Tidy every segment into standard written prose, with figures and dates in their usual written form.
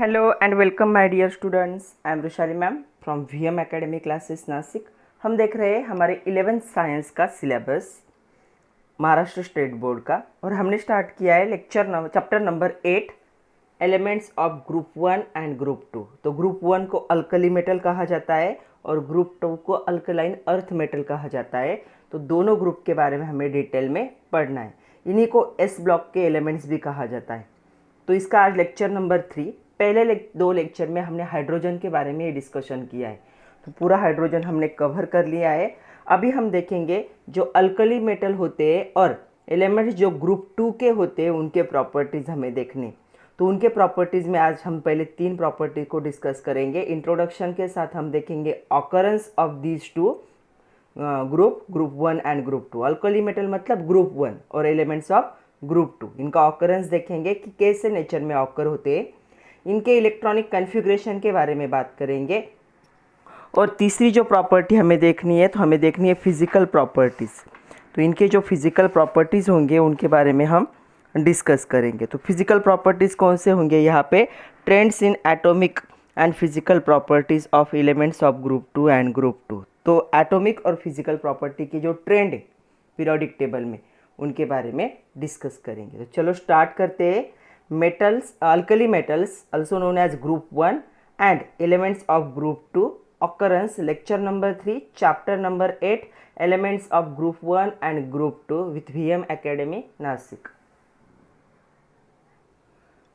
Hello and welcome my dear students. I am Rushali ma'am from VM academy classes Nashik. हम देख रहे हैं हमारे 11th साइंस का सिलेबस महाराष्ट्र स्टेट बोर्ड का, और हमने स्टार्ट किया है chapter number 8 elements of group 1 and group 2। तो ग्रुप 1 को अल्कली मेटल कहा जाता है और ग्रुप 2 को अल्कलाइन अर्थ मेटल कहा जाता है। तो दोनों ग्रुप के बारे में हमें डिटेल में पढ़ना है। इन्हीं को एस ब्लॉक के एलिमेंट्स भी कहा जाता है। तो इसका आज लेक्चर नंबर 3। पहले दो लेक्चर में हमने हाइड्रोजन के बारे में डिस्कशन किया है, तो पूरा हाइड्रोजन हमने कवर कर लिया है। अभी हम देखेंगे जो अल्कली मेटल होते हैं और एलिमेंट्स जो ग्रुप 2 के होते हैं उनके प्रॉपर्टीज़ हमें देखने। तो उनके प्रॉपर्टीज़ में आज हम पहले 3 प्रॉपर्टी को डिस्कस करेंगे। इंट्रोडक्शन के साथ हम देखेंगे occurrence of these two group 1 and group 2। Alkali metal मतलब ग्रुप 1 और एलिमेंट्स ऑफ ग्रुप 2, इनका ऑकरेंस देखेंगे कि कैसे नेचर में ऑकर होते हैं। इनके इलेक्ट्रॉनिक कॉन्फ़िगरेशन के बारे में बात करेंगे। और तीसरी जो प्रॉपर्टी हमें देखनी है, तो हमें देखनी है फिज़िकल प्रॉपर्टीज़। तो इनके जो फिज़िकल प्रॉपर्टीज़ होंगे उनके बारे में हम डिस्कस करेंगे। तो फिज़िकल प्रॉपर्टीज़ कौन से होंगे यहाँ पे? Trends in atomic and physical properties of elements of group 2 and group 2। तो एटॉमिक और फिज़िकल प्रॉपर्टी की जो ट्रेंड है पीरियोडिक टेबल में, उनके बारे में डिस्कस करेंगे। तो चलो स्टार्ट करते हैं। Metals, alkali metals also known as group 1 and elements of group 2 occurrence, lecture number 3 chapter number 8 elements of group 1 and group 2 with VM Academy Nashik.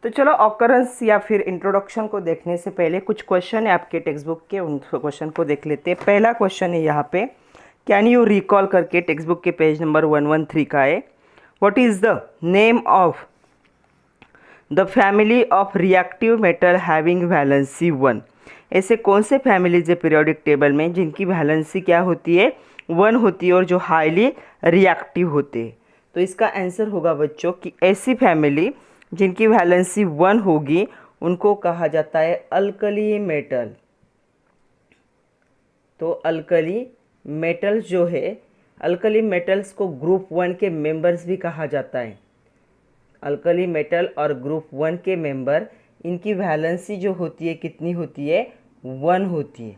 तो चलो ऑकरेंस या फिर इंट्रोडक्शन को देखने से पहले कुछ क्वेश्चन है आपके टेक्स्ट बुक के, उन क्वेश्चन को देख लेते हैं। पहला क्वेश्चन है यहाँ पे, कैन यू रिकॉल करके टेक्स्ट बुक के पेज नंबर 113 का है। What is the name of the family of reactive metal having valency 1। ऐसे कौन से फैमिलीज है पीरियोडिक टेबल में जिनकी वैलेंसी क्या होती है? 1 होती है और जो हाईली रिएक्टिव होते हैं। तो इसका आंसर होगा बच्चों कि ऐसी फैमिली जिनकी वैलेंसी 1 होगी उनको कहा जाता है अल्कली मेटल। तो अल्कली मेटल्स जो है, अल्कली मेटल्स को ग्रुप 1 के मेंबर्स भी कहा जाता है। अल्कली मेटल और ग्रुप 1 के मेंबर, इनकी वैलेंसी जो होती है कितनी होती है? 1 होती है,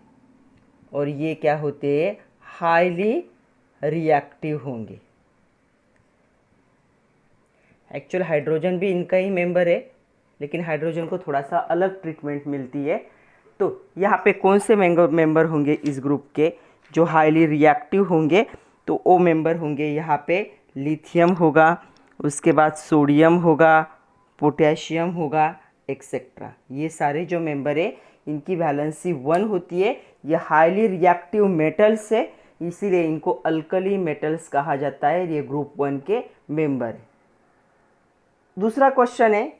और ये क्या होते हैं? हाईली रिएक्टिव होंगे। एक्चुअल हाइड्रोजन भी इनका ही मेंबर है, लेकिन हाइड्रोजन को थोड़ा सा अलग ट्रीटमेंट मिलती है। तो यहाँ पे कौन से मेंबर होंगे इस ग्रुप के जो हाईली रिएक्टिव होंगे? तो वो मेंबर होंगे यहाँ पे लिथियम होगा, उसके बाद सोडियम होगा, पोटेशियम होगा, एक्सेट्रा। ये सारे जो मेंबर है इनकी वैलेंसी 1 होती है। ये हाईली रिएक्टिव मेटल्स है, इसीलिए इनको अल्कली मेटल्स कहा जाता है। ये ग्रुप 1 के मेंबर है। दूसरा क्वेश्चन है,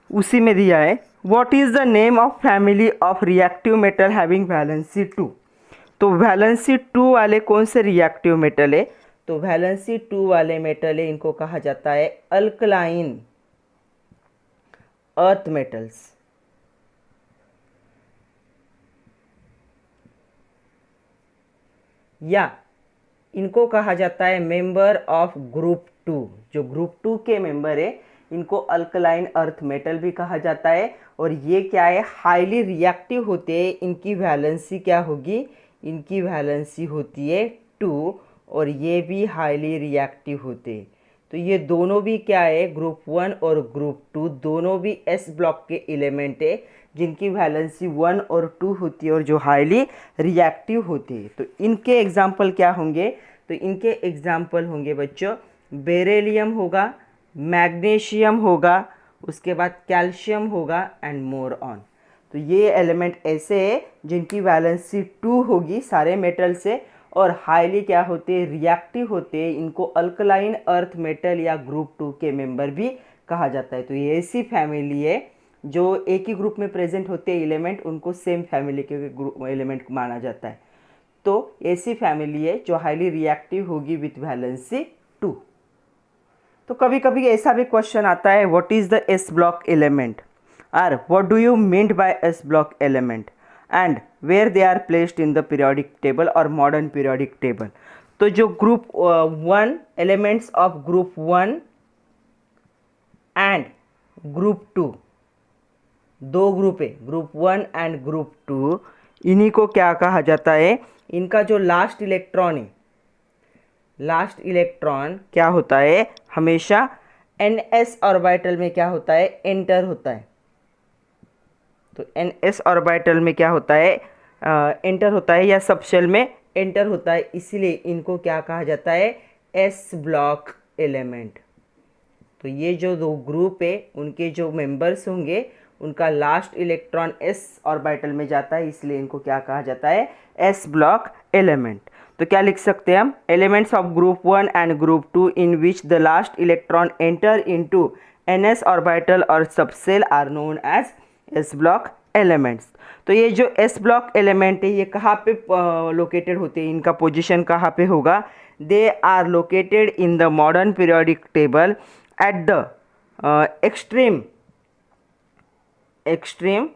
उसी में दिया है, what is the name of family of reactive metal having valency 2। तो वैलेंसी 2 वाले कौन से रिएक्टिव मेटल है? तो वैलेंसी 2 वाले मेटल है, इनको कहा जाता है अल्कलाइन अर्थ मेटल्स। या इनको कहा जाता है मेंबर ऑफ ग्रुप 2। जो ग्रुप 2 के मेंबर है इनको अल्कलाइन अर्थ मेटल भी कहा जाता है। और ये क्या है? हाईली रिएक्टिव होते हैं। इनकी वैलेंसी क्या होगी? इनकी वैलेंसी होती है 2, और ये भी हाईली रिएक्टिव होते हैं। तो ये दोनों भी क्या है? ग्रुप 1 और ग्रुप 2 दोनों भी एस ब्लॉक के एलिमेंट है, जिनकी वैलेंसी 1 और 2 होती है और जो हाईली रिएक्टिव होते हैं। तो इनके एग्जाम्पल क्या होंगे? तो इनके एग्जाम्पल होंगे बच्चों, बेरिलियम होगा, मैग्नीशियम होगा, उसके बाद कैल्शियम होगा एंड मोर ऑन। तो ये एलिमेंट ऐसे है जिनकी वैलेंसी 2 होगी सारे मेटल से, और हाईली क्या होते हैं? रिएक्टिव होते हैं। इनको अल्कलाइन अर्थ मेटल या ग्रुप 2 के मेंबर भी कहा जाता है। तो ये ऐसी फैमिली है जो एक ही ग्रुप में प्रेजेंट होते हैं एलिमेंट, उनको सेम फैमिली के ग्रुप एलिमेंट माना जाता है। तो ऐसी फैमिली है जो हाईली रिएक्टिव होगी विथ वैलेंसी 2। तो कभी कभी ऐसा भी क्वेश्चन आता है, what is the s block element, और what do you mean by s block element, and where they are placed in the periodic table और मॉडर्न पीरियोडिक टेबल। तो जो group 1 elements of group 1 and group 2 दो group है, group 1 and group 2, इन्हीं को क्या कहा जाता है, इनका जो लास्ट इलेक्ट्रॉन है, लास्ट इलेक्ट्रॉन क्या होता है, हमेशा ns ऑर्बिटल में क्या होता है, एंटर होता है। तो ns ऑर्बिटल में क्या होता है, एंटर होता है या सबशेल में एंटर होता है, इसीलिए इनको क्या कहा जाता है, s ब्लॉक एलिमेंट। तो ये जो दो ग्रुप है उनके जो मेंबर्स होंगे उनका लास्ट इलेक्ट्रॉन s ऑर्बिटल में जाता है, इसलिए इनको क्या कहा जाता है, s ब्लॉक एलिमेंट। तो क्या लिख सकते हैं हम, elements of group 1 and group 2 in which the last electron enter into ns orbital और subshell are known as s block elements. तो ये जो s ब्लॉक एलिमेंट है ये कहाँ पे लोकेटेड होते हैं, इनका पोजीशन कहाँ पे होगा, they are located in the modern periodic table at the extreme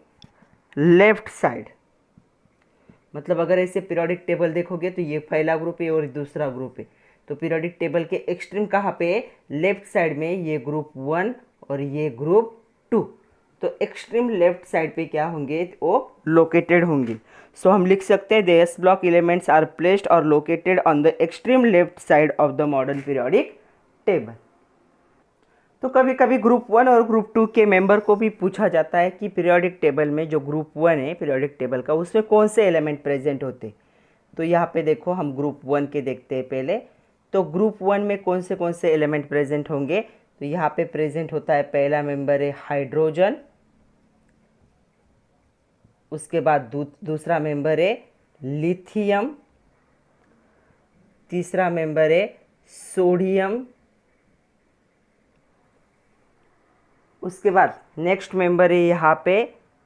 left side. मतलब अगर ऐसे पीरियोडिक टेबल देखोगे तो ये पहला ग्रुप है और दूसरा ग्रुप है, तो पीरियोडिक टेबल के एक्सट्रीम कहाँ पे है, लेफ्ट साइड में, ये ग्रुप 1 और ये ग्रुप 2। तो एक्सट्रीम लेफ्ट साइड पे क्या होंगे, वो लोकेटेड होंगे। सो हम लिख सकते हैं the s block elements are placed और located on the extreme left side of the modern periodic table. तो कभी कभी ग्रुप 1 और ग्रुप 2 के मेंबर को भी पूछा जाता है कि पीरियोडिक टेबल में जो ग्रुप 1 है पीरियोडिक टेबल का, उसमें कौन से एलिमेंट प्रेजेंट होते। तो यहाँ पे देखो हम ग्रुप 1 के देखते हैं पहले। तो ग्रुप 1 में कौन से एलिमेंट प्रेजेंट होंगे, तो यहाँ पे प्रेजेंट होता है, पहला मेंबर है हाइड्रोजन, उसके बाद दूसरा मेंबर है लिथियम, तीसरा मेंबर है सोडियम, उसके बाद नेक्स्ट मेंबर है यहाँ पे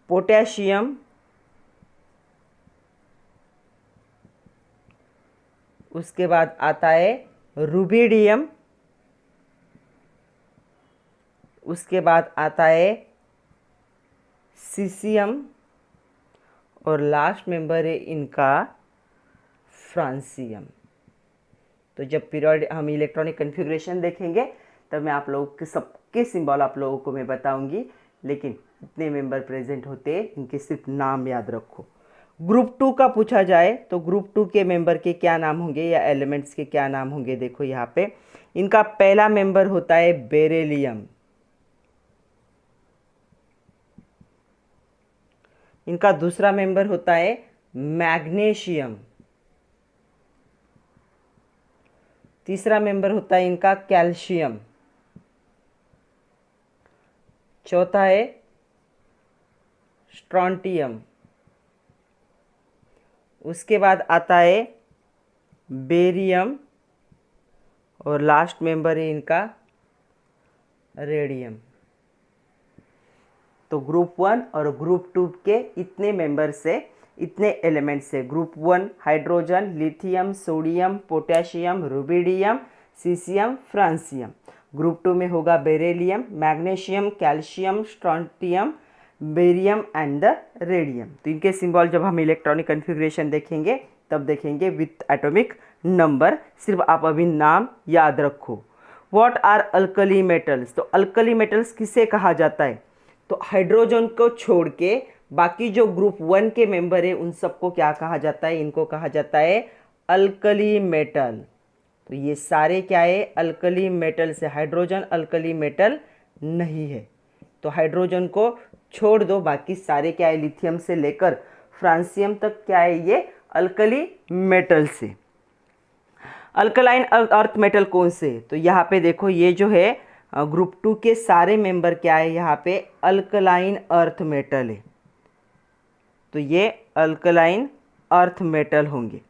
पोटेशियम, उसके बाद आता है रुबिडियम, उसके बाद आता है सीसियम और लास्ट मेंबर है इनका फ्रांसियम। तो जब पीरियड हम इलेक्ट्रॉनिक कन्फिग्रेशन देखेंगे तब मैं आप लोगों के सबके सिंबल आप लोगों को मैं बताऊंगी, लेकिन इतने मेंबर प्रेजेंट होते हैं, इनके सिर्फ नाम याद रखो। ग्रुप 2 का पूछा जाए तो ग्रुप 2 के मेंबर के क्या नाम होंगे या एलिमेंट्स के क्या नाम होंगे, देखो यहाँ पे इनका पहला मेंबर होता है बेरिलियम, इनका दूसरा मेंबर होता है मैग्नीशियम, तीसरा मेंबर होता है इनका कैल्शियम, चौथा है स्ट्रॉन्टियम, उसके बाद आता है बेरियम और लास्ट मेंबर है इनका रेडियम। तो ग्रुप 1 और ग्रुप 2 के इतने मेंबर से, इतने एलिमेंट्स से, group 1 hydrogen, lithium, sodium, potassium, rubidium, caesium, francium. Group 2 में होगा beryllium, magnesium, calcium, strontium, barium and the radium. तो इनके सिंबल जब हम इलेक्ट्रॉनिक कन्फिग्रेशन देखेंगे तब देखेंगे विथ एटॉमिक नंबर। सिर्फ आप अभी नाम याद रखो। व्हाट आर अल्कली मेटल्स, तो अल्कली मेटल्स किसे कहा जाता है, तो हाइड्रोजन को छोड़ के बाकी जो ग्रुप 1 के मेंबर है उन सबको क्या कहा जाता है, इनको कहा जाता है अल्कली मेटल। तो ये सारे क्या है, अल्कली मेटल से, हाइड्रोजन अल्कली मेटल नहीं है। तो हाइड्रोजन को छोड़ दो, बाकी सारे क्या है, लिथियम से लेकर फ्रांसियम तक क्या है, ये अल्कली मेटल से। अल्कलाइन अर्थ मेटल कौन से, तो यहाँ पे देखो ये जो है ग्रुप 2 के सारे मेंबर क्या है, यहाँ पे अल्कलाइन अर्थ मेटल है। तो ये अल्कलाइन अर्थ मेटल होंगे।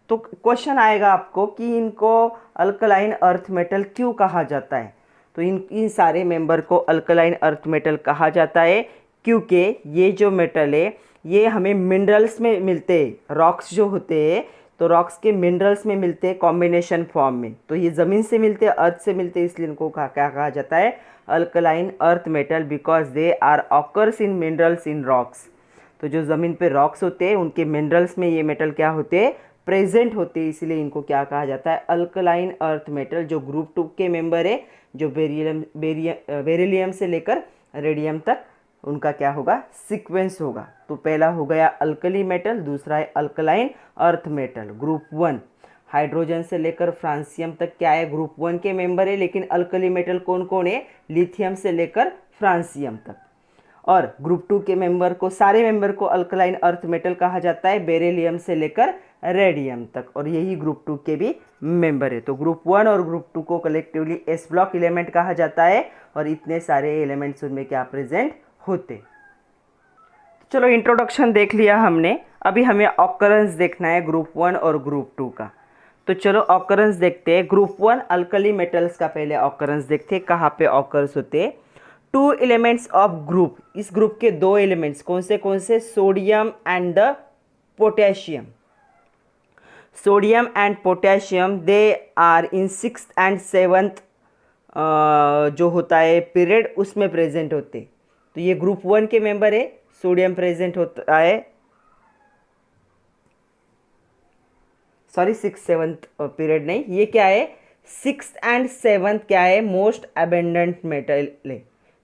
तो क्वेश्चन आएगा आपको कि इनको अल्कलाइन अर्थ मेटल क्यों कहा जाता है, तो इन सारे मेंबर को अल्कलाइन अर्थ मेटल कहा जाता है क्योंकि ये जो मेटल है ये हमें मिनरल्स में मिलते हैं। रॉक्स जो होते हैं तो रॉक्स के मिनरल्स में मिलते हैं कॉम्बिनेशन फॉर्म में। तो ये ज़मीन से मिलते हैं, अर्थ से मिलते हैं, इसलिए इनको क्या कहा जाता है, alkaline earth metal, because they are occurs in minerals in rocks. तो जो ज़मीन पे रॉक्स होते हैं उनके मिनरल्स में ये मेटल क्या होते हैं, प्रेजेंट होते हैं, इसलिए इनको क्या कहा जाता है, अल्कलाइन अर्थ मेटल। जो ग्रुप 2 के मेंबर है, जो बेरिलियम से लेकर रेडियम तक उनका क्या होगा, सीक्वेंस होगा। तो पहला हो गया अल्कली मेटल, दूसरा है alkaline earth metal. Group 1 hydrogen से लेकर फ्रांसियम तक क्या है, ग्रुप 1 के मेंबर है। लेकिन अल्कली मेटल कौन कौन है, लिथियम से लेकर फ्रांसियम तक। और ग्रुप 2 के मेंबर को, सारे मेंबर को अल्कलाइन अर्थ मेटल कहा जाता है, बेरिलियम से लेकर रेडियम तक। और यही ग्रुप 2 के भी मेंबर है। तो ग्रुप 1 और ग्रुप 2 को कलेक्टिवली एस ब्लॉक एलिमेंट कहा जाता है। और इतने सारे एलिमेंट्स उनमें क्या प्रेजेंट होते। चलो इंट्रोडक्शन देख लिया हमने, अभी हमें ऑकरेंस देखना है ग्रुप 1 और ग्रुप 2 का। तो चलो ऑकरेंस देखते हैं। ग्रुप 1 अल्कली मेटल्स का पहले ऑकरेंस देखते हैं, कहाँ पे ऑकर्स होते हैं। 2 एलिमेंट्स ऑफ ग्रुप, इस ग्रुप के 2 एलिमेंट्स कौन से, sodium and the potassium. Sodium and potassium they are in 6th and 7th जो होता है पीरियड, उसमें प्रेजेंट होते। तो ये ग्रुप 1 के मेंबर है, सोडियम प्रेजेंट होता है, सॉरी 6th 7th पीरियड नहीं, ये क्या है 6th and 7th क्या है, मोस्ट अबेंडेंट मेटल है।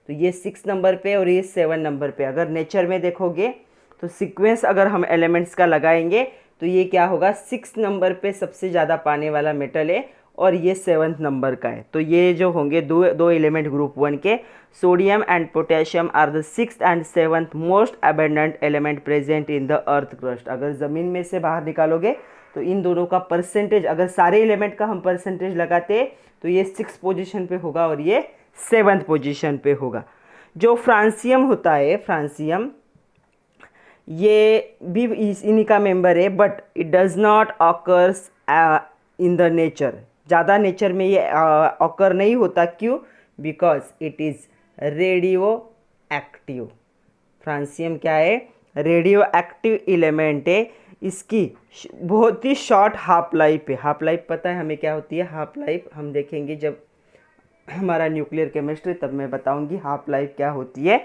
तो ये 6 नंबर पे और ये 7 नंबर पे। अगर नेचर में देखोगे तो सीक्वेंस अगर हम एलिमेंट्स का लगाएंगे तो ये क्या होगा, 6 नंबर पे सबसे ज़्यादा पाने वाला मेटल है और ये 7th नंबर का है। तो ये जो होंगे दो एलिमेंट ग्रुप 1 के, sodium and potassium are the 6th and 7th most abundant element present in the earth crust. अगर ज़मीन में से बाहर निकालोगे तो इन दोनों का परसेंटेज, अगर सारे एलिमेंट का हम परसेंटेज लगाते तो ये 6th पोजीशन पे होगा और ये 7th पोजीशन पे होगा। जो फ्रांसियम होता है, फ्रांसियम ये भी इन्हीं का मेंबर है, but it does not occurs in the nature. ज़्यादा नेचर में ये ऑकर नहीं होता, क्यों, because it is radio active. Francium क्या है, रेडियो एक्टिव एलिमेंट है। इसकी बहुत ही शॉर्ट हाफ लाइफ है। हाफ लाइफ पता है हमें क्या होती है, हाफ लाइफ हम देखेंगे जब हमारा न्यूक्लियर केमिस्ट्री, तब मैं बताऊंगी हाफ लाइफ क्या होती है।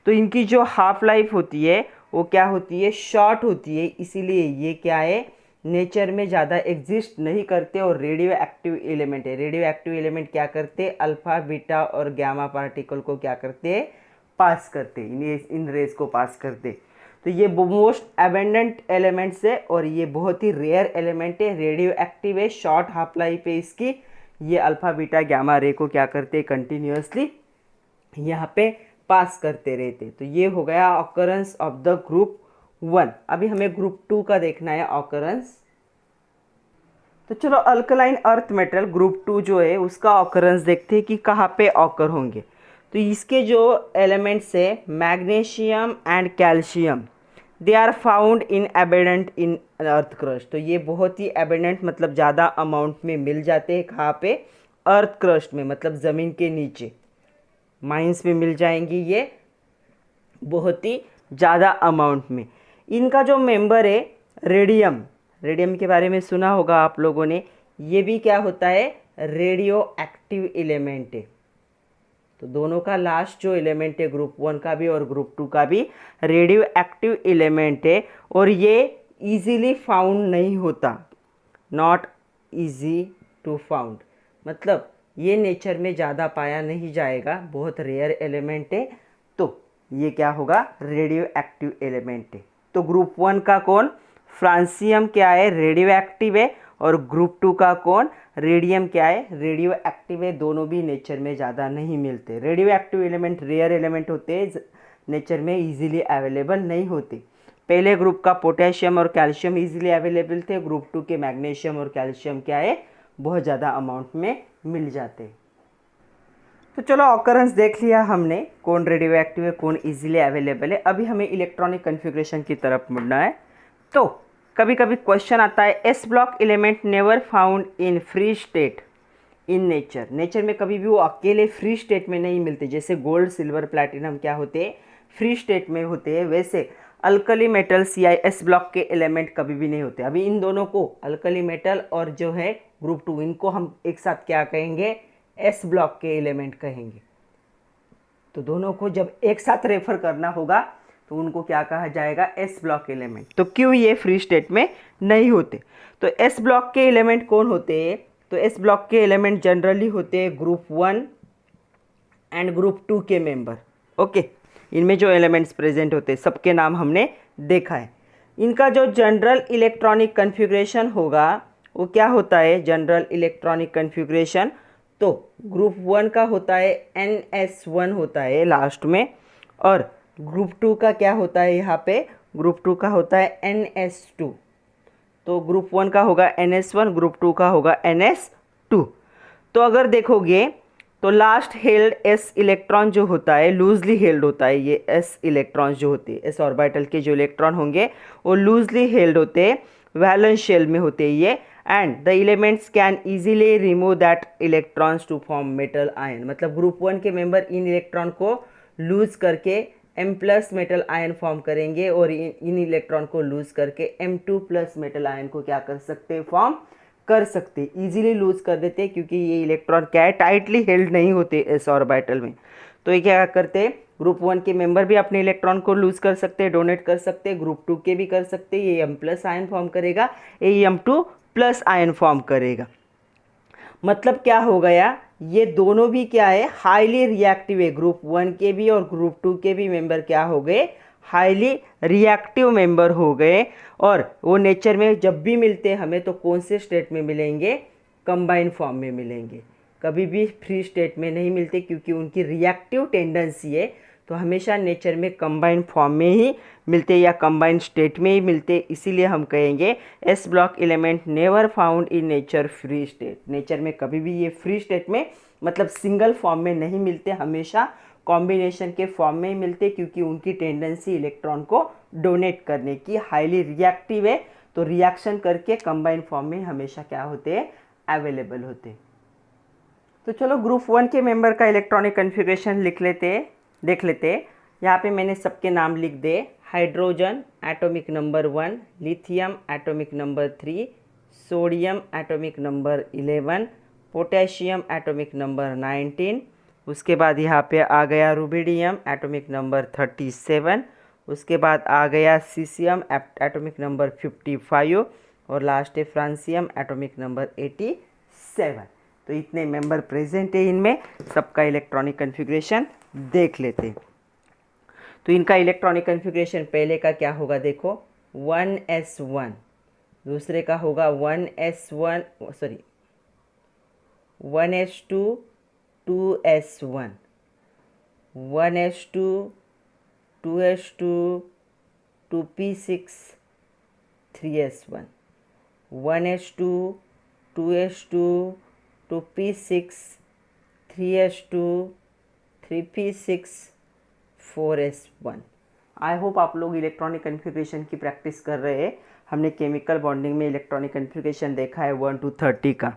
तो इनकी जो हाफ लाइफ होती है वो क्या होती है, शॉर्ट होती है। इसीलिए ये क्या है, नेचर में ज़्यादा एग्जिस्ट नहीं करते और रेडियो एक्टिव एलिमेंट है। रेडियो एक्टिव एलिमेंट क्या करते, अल्फा बीटा और गामा पार्टिकल को क्या करते, पास करते, इन रेस को पास करते। तो ये मोस्ट एबेंडेंट एलिमेंट्स है और ये बहुत ही रेयर एलिमेंट है, रेडियो एक्टिव है, शॉर्ट हाफ लाइफ है इसकी। ये अल्फा बीटा गामा रे को क्या करते, कंटिन्यूसली यहाँ पे पास करते रहते। तो ये हो गया ऑकरेंस ऑफ द ग्रुप 1। अभी हमें ग्रुप 2 का देखना है ऑकरेंस। तो चलो अल्कलाइन अर्थ मेटल ग्रुप 2 जो है उसका ऑकरेंस देखते हैं कि कहाँ पे ऑकर होंगे। तो इसके जो एलिमेंट्स है magnesium and calcium, they are found in abundant in earth crust. तो ये बहुत ही एबेडेंट मतलब ज़्यादा अमाउंट में मिल जाते हैं, कहाँ पे, अर्थ क्रस्ट में, मतलब ज़मीन के नीचे माइंस में मिल जाएंगी ये बहुत ही ज़्यादा अमाउंट में। इनका जो मेंबर है रेडियम, रेडियम के बारे में सुना होगा आप लोगों ने, ये भी क्या होता है, रेडियो एक्टिव एलिमेंट है। तो दोनों का लास्ट जो एलिमेंट है ग्रुप 1 का भी और ग्रुप 2 का भी रेडियो एक्टिव एलिमेंट है और ये इजीली फाउंड नहीं होता, नॉट इजी टू फाउंड, मतलब ये नेचर में ज़्यादा पाया नहीं जाएगा, बहुत रेयर एलिमेंट है। तो ये क्या होगा, रेडियो एक्टिव एलिमेंट है। तो ग्रुप 1 का कौन, फ्रांसियम क्या है, रेडियो एक्टिव है, और ग्रुप 2 का कौन, रेडियम क्या है, रेडियो एक्टिव है। दोनों भी नेचर में ज़्यादा नहीं मिलते। Radioactive element rare element होते हैं, नेचर में इजीली अवेलेबल नहीं होते। पहले ग्रुप का पोटेशियम और कैल्शियम इजीली अवेलेबल थे, ग्रुप 2 के मैग्नीशियम और कैल्शियम क्या है, बहुत ज़्यादा अमाउंट में मिल जाते। तो चलो ऑकरेंस देख लिया हमने, कौन रेडियो एक्टिव है, कौन इजीली अवेलेबल है। अभी हमें इलेक्ट्रॉनिक कन्फिग्रेशन की तरफ मुड़ना है। तो कभी कभी क्वेश्चन आता है, S block element never found in free state in nature. Nature में कभी भी वो अकेले फ्री स्टेट में नहीं मिलते। जैसे गोल्ड सिल्वर प्लैटिनम क्या होते हैं, फ्री स्टेट में होते हैं, वैसे अल्कली मेटल्स या एस ब्लॉक के एलिमेंट कभी भी नहीं होते। अभी इन दोनों को, अल्कली मेटल और जो है ग्रुप 2, इनको हम एक साथ क्या कहेंगे, एस ब्लॉक के एलिमेंट कहेंगे। तो दोनों को जब एक साथ रेफर करना होगा तो उनको क्या कहा जाएगा, एस ब्लॉक एलिमेंट। तो क्यों ये फ्री स्टेट में नहीं होते। तो एस ब्लॉक के एलिमेंट कौन होते हैं, तो एस ब्लॉक के एलिमेंट जनरली होते हैं ग्रुप 1 एंड ग्रुप 2 के मेंबर। ओके, इनमें जो एलिमेंट्स प्रेजेंट होते हैं सबके नाम हमने देखा है। इनका जो जनरल इलेक्ट्रॉनिक कन्फिग्रेशन होगा वो क्या होता है, जनरल इलेक्ट्रॉनिक कन्फिग्रेशन, तो ग्रुप 1 का होता है NS1 होता है लास्ट में, और ग्रुप 2 का क्या होता है, यहाँ पे ग्रुप 2 का होता है NS2। तो ग्रुप 1 का होगा NS1, ग्रुप 2 का होगा NS2। तो अगर देखोगे तो लास्ट हेल्ड s इलेक्ट्रॉन जो होता है लूजली हेल्ड होता है। ये s इलेक्ट्रॉन जो होते हैं, s ऑर्बिटल के जो इलेक्ट्रॉन होंगे वो लूजली हेल्ड होते हैं, वैलेंस शेल में होते हैं ये, and the elements can easily remove that electrons to form metal ion. मतलब ग्रुप 1 के मेंबर इन इलेक्ट्रॉन को लूज करके M+ मेटल आयन फॉर्म करेंगे, और इन इलेक्ट्रॉन को लूज करके M2+ मेटल आयन को क्या कर सकते हैं, फॉर्म कर सकते, इजीली लूज कर देते हैं, क्योंकि ये इलेक्ट्रॉन क्या है, टाइटली हेल्ड नहीं होते s ऑर्बिटल में। तो ये क्या करते हैं, ग्रुप 1 के मेंबर भी अपने इलेक्ट्रॉन को लूज कर सकते हैं, डोनेट कर सकते हैं, ग्रुप 2 के भी कर सकते हैं। ये M+ आयन फॉर्म करेगा, ये M2+ आयन फॉर्म करेगा। मतलब क्या हो गया, ये दोनों भी क्या है, हाईली रिएक्टिव है। ग्रुप 1 के भी और ग्रुप 2 के भी मेंबर क्या हो गए, हाईली रिएक्टिव मेंबर हो गए, और वो नेचर में जब भी मिलते हैं हमें तो कौन से स्टेट में मिलेंगे, कंबाइन फॉर्म में मिलेंगे, कभी भी फ्री स्टेट में नहीं मिलते, क्योंकि उनकी रिएक्टिव टेंडेंसी है। तो हमेशा नेचर में कंबाइन फॉर्म में ही मिलते या कंबाइन स्टेट में ही मिलते, इसीलिए हम कहेंगे s block element never found in nature free state. Nature में कभी भी ये फ्री स्टेट में मतलब सिंगल फॉर्म में नहीं मिलते, हमेशा कॉम्बिनेशन के फॉर्म में ही मिलते, क्योंकि उनकी टेंडेंसी इलेक्ट्रॉन को डोनेट करने की, हाईली रिएक्टिव है, तो रिएक्शन करके कंबाइन फॉर्म में हमेशा क्या होते हैं, अवेलेबल होते। तो चलो ग्रुप 1 के मेंबर का इलेक्ट्रॉनिक कन्फिग्रेशन लिख लेते, देख लेते। यहाँ पे मैंने सबके नाम लिख दे, hydrogen atomic number 1, lithium atomic number 3, sodium atomic number 11, potassium atomic number 19, उसके बाद यहाँ पे आ गया रुबिडियम एटॉमिक नंबर 37, उसके बाद आ गया सीसियम एटॉमिक नंबर 55, और लास्ट है फ्रांसियम एटॉमिक नंबर 87। तो इतने मेंबर प्रेजेंट है, इनमें सबका इलेक्ट्रॉनिक कन्फिग्रेशन देख लेते। तो इनका इलेक्ट्रॉनिक कन्फिग्रेशन पहले का क्या होगा, देखो 1s1, दूसरे का होगा 1s2 2s1, 1s2 2s2 2p6 3s1, 1s2 2s2 2p6 3s2 3p6 4s1। I hope आप लोग इलेक्ट्रॉनिक कन्फिग्रेशन की प्रैक्टिस कर रहे हैं। हमने केमिकल बॉन्डिंग में इलेक्ट्रॉनिक कन्फिग्रेशन देखा है 1 to 30 का,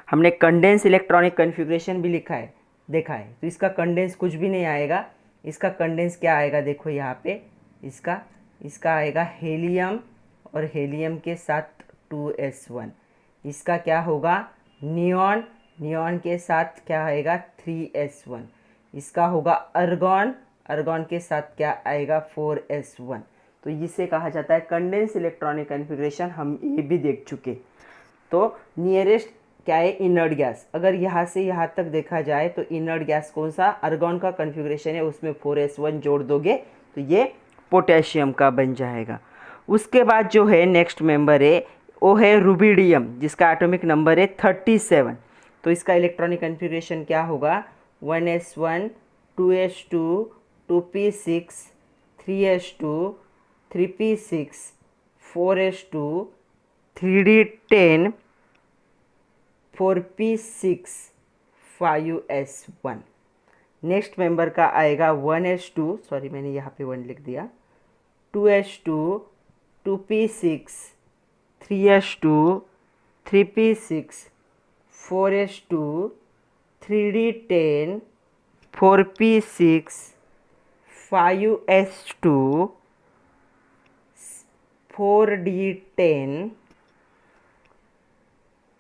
हमने कंडेंस इलेक्ट्रॉनिक कन्फिग्रेशन भी लिखा है, देखा है। तो इसका कंडेंस कुछ भी नहीं आएगा, इसका कंडेंस क्या आएगा, देखो यहाँ पे इसका आएगा हेलियम, और हेलियम के साथ 2s1। इसका क्या होगा, नियॉन, नियॉन के साथ क्या आएगा 3s1। इसका होगा अर्गॉन, अर्गॉन के साथ क्या आएगा 4s1। तो इसे कहा जाता है कंडेंस इलेक्ट्रॉनिक कन्फिग्रेशन, हम ये भी देख चुके। तो नियरेस्ट क्या है, इनर्ट गैस। अगर यहाँ से यहाँ तक देखा जाए तो इनर्ट गैस कौन सा, अर्गॉन का कन्फिग्रेशन है, उसमें 4s1 जोड़ दोगे तो ये पोटेशियम का बन जाएगा। उसके बाद जो है नेक्स्ट मेंबर है वो है रुबिडियम, जिसका एटॉमिक नंबर है 37। तो इसका इलेक्ट्रॉनिक कन्फिग्रेशन क्या होगा, 1s1 2s2 2p6 3s2 3p6 4s2 3d10 4p6 5s1। Next member का आएगा 1s2, सॉरी मैंने यहाँ पे 1 लिख दिया, 2s2 2p6 3s2 3p6 4s2 3d10 4p6 5s2 4d10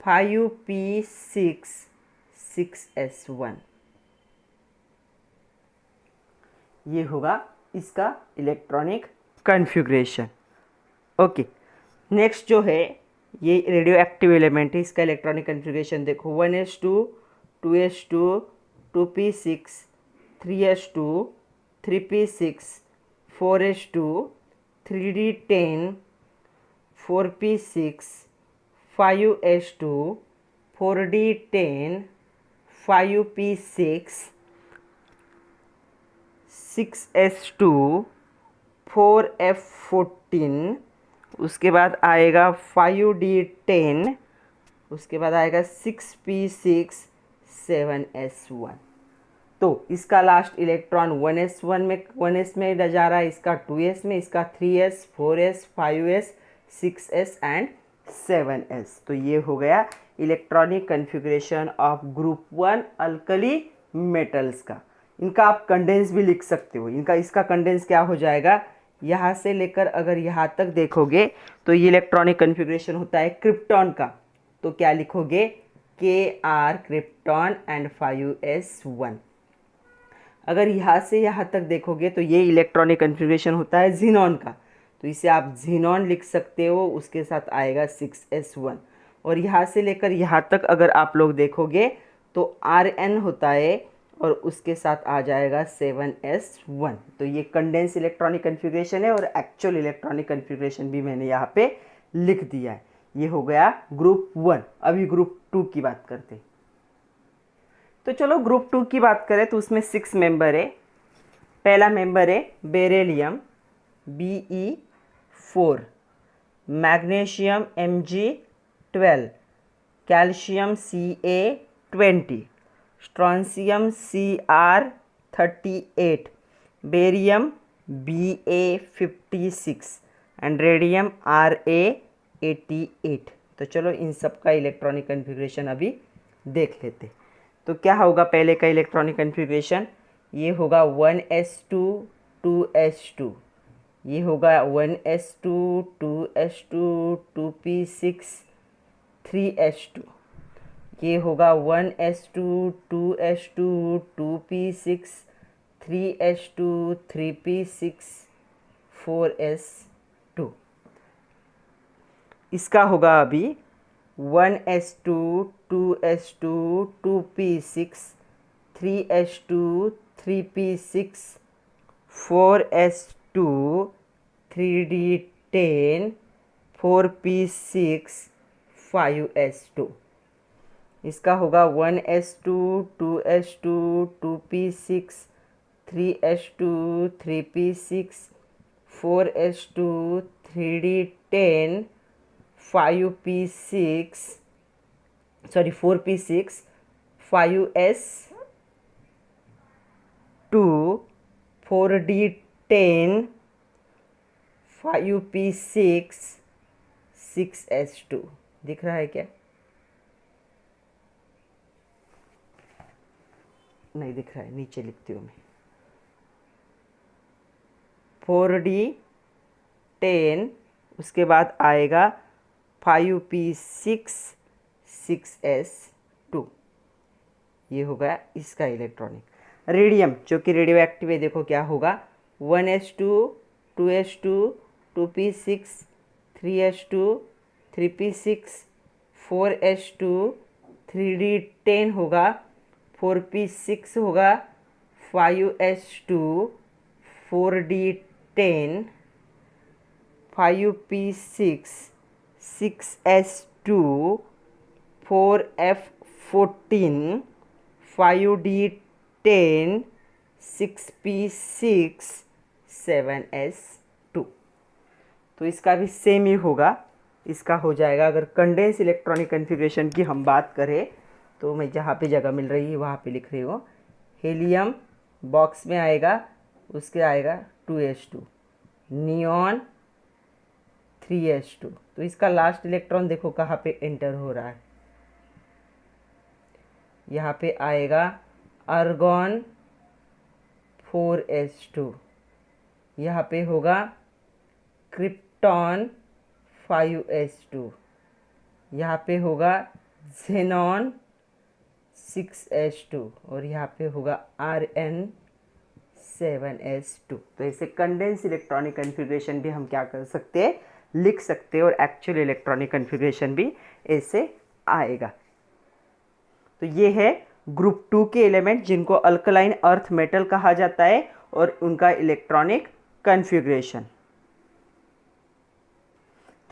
5p6 6s1। ये होगा इसका इलेक्ट्रॉनिक कन्फिग्रेशन। ओके, नेक्स्ट जो है ये रेडियो एक्टिव एलिमेंट है, इसका इलेक्ट्रॉनिक कन्फिग्रेशन देखो 1s2 2s2 2p6 3s2 3p6 4s2 3d10 4p6 5s2 4d10 5p6 6s2 4f14, उसके बाद आएगा 5d10, उसके बाद आएगा 6p6 7s1। तो इसका लास्ट इलेक्ट्रॉन 1s में जा रहा है, इसका 2s में, इसका 3s 4s 5s 6s and 7s। तो ये हो गया electronic configuration of group 1 alkali metals का। इनका आप कंडेंस भी लिख सकते हो। इसका कंडेंस क्या हो जाएगा, यहाँ से लेकर अगर यहाँ तक देखोगे तो ये इलेक्ट्रॉनिक कन्फिग्रेशन होता है क्रिप्टॉन का। तो क्या लिखोगे, Kr क्रिप्टॉन एंड 5s1। अगर यहाँ से यहाँ तक देखोगे तो ये इलेक्ट्रॉनिक कन्फिग्रेशन होता है जीनॉन का। तो इसे आप जीनॉन लिख सकते हो, उसके साथ आएगा 6s1। और यहाँ से लेकर यहाँ तक अगर आप लोग देखोगे तो Rn होता है और उसके साथ आ जाएगा 7s1। तो ये कंडेंस इलेक्ट्रॉनिक कन्फिग्रेशन है और एक्चुअल इलेक्ट्रॉनिक कन्फिग्रेशन भी मैंने यहाँ पे लिख दिया है। ये हो गया ग्रुप 1। अभी ग्रुप 2 की बात करते हैं। तो चलो ग्रुप 2 की बात करें तो उसमें 6 मेंबर है। पहला मेंबर है beryllium Be4, magnesium Mg12, calcium Ca20, strontium Cr38, barium Ba56 and radium Ra88। तो चलो इन सब का इलेक्ट्रॉनिक कन्फिग्रेशन अभी देख लेते। तो क्या होगा पहले का इलेक्ट्रॉनिक कन्फिग्रेशन, ये होगा 1s2 2s2, ये होगा 1s2 2s2 2p6 3s2, ये होगा 1s2 2s2 2p6 3s2 3p6 4s2। इसका होगा अभी 1s2 2s2 2p6 3s2 3p6 4s2 3d10 4p6 5s2। इसका होगा 1s2 2s2 2p6 3s2 3p6 4s2 3d10 5p6 4p6 5s2 4d10 5p6 6s2। दिख रहा है क्या? नहीं दिख रहा है, नीचे लिखती हूँ मैं। 4d10, उसके बाद आएगा 5p6 6s2। ये होगा इसका इलेक्ट्रॉनिक। रेडियम जो कि रेडियो एक्टिव है, देखो क्या होगा 1s2 2s2 2p6 3s2 3p6 4s2 3d10 होगा 4p6 होगा 5s2 4d10 5p6 6s2 4f14 5d10 6p6 7s2। तो इसका भी सेम ही होगा। इसका हो जाएगा, अगर कंडेंस इलेक्ट्रॉनिक कन्फिग्रेशन की हम बात करें तो मैं जहाँ पे जगह मिल रही है वहाँ पे लिख रही हूँ। हीलियम बॉक्स में आएगा, उसके आएगा 2s2, नियॉन 3s2। तो इसका लास्ट इलेक्ट्रॉन देखो कहाँ पे एंटर हो रहा है, यहाँ पे आएगा आर्गॉन 4s2, यहाँ पे होगा क्रिप्टॉन 5s2, यहाँ पे होगा ज़ेनॉन 6s2 और यहाँ पे होगा Rn 7s2। तो ऐसे कंडेंस इलेक्ट्रॉनिक कन्फिग्रेशन भी हम क्या कर सकते हैं, लिख सकते हैं, और एक्चुअल इलेक्ट्रॉनिक कन्फिग्रेशन भी ऐसे आएगा। तो ये है ग्रुप 2 के एलिमेंट जिनको अल्कलाइन अर्थ मेटल कहा जाता है, और उनका इलेक्ट्रॉनिक कन्फिग्रेशन।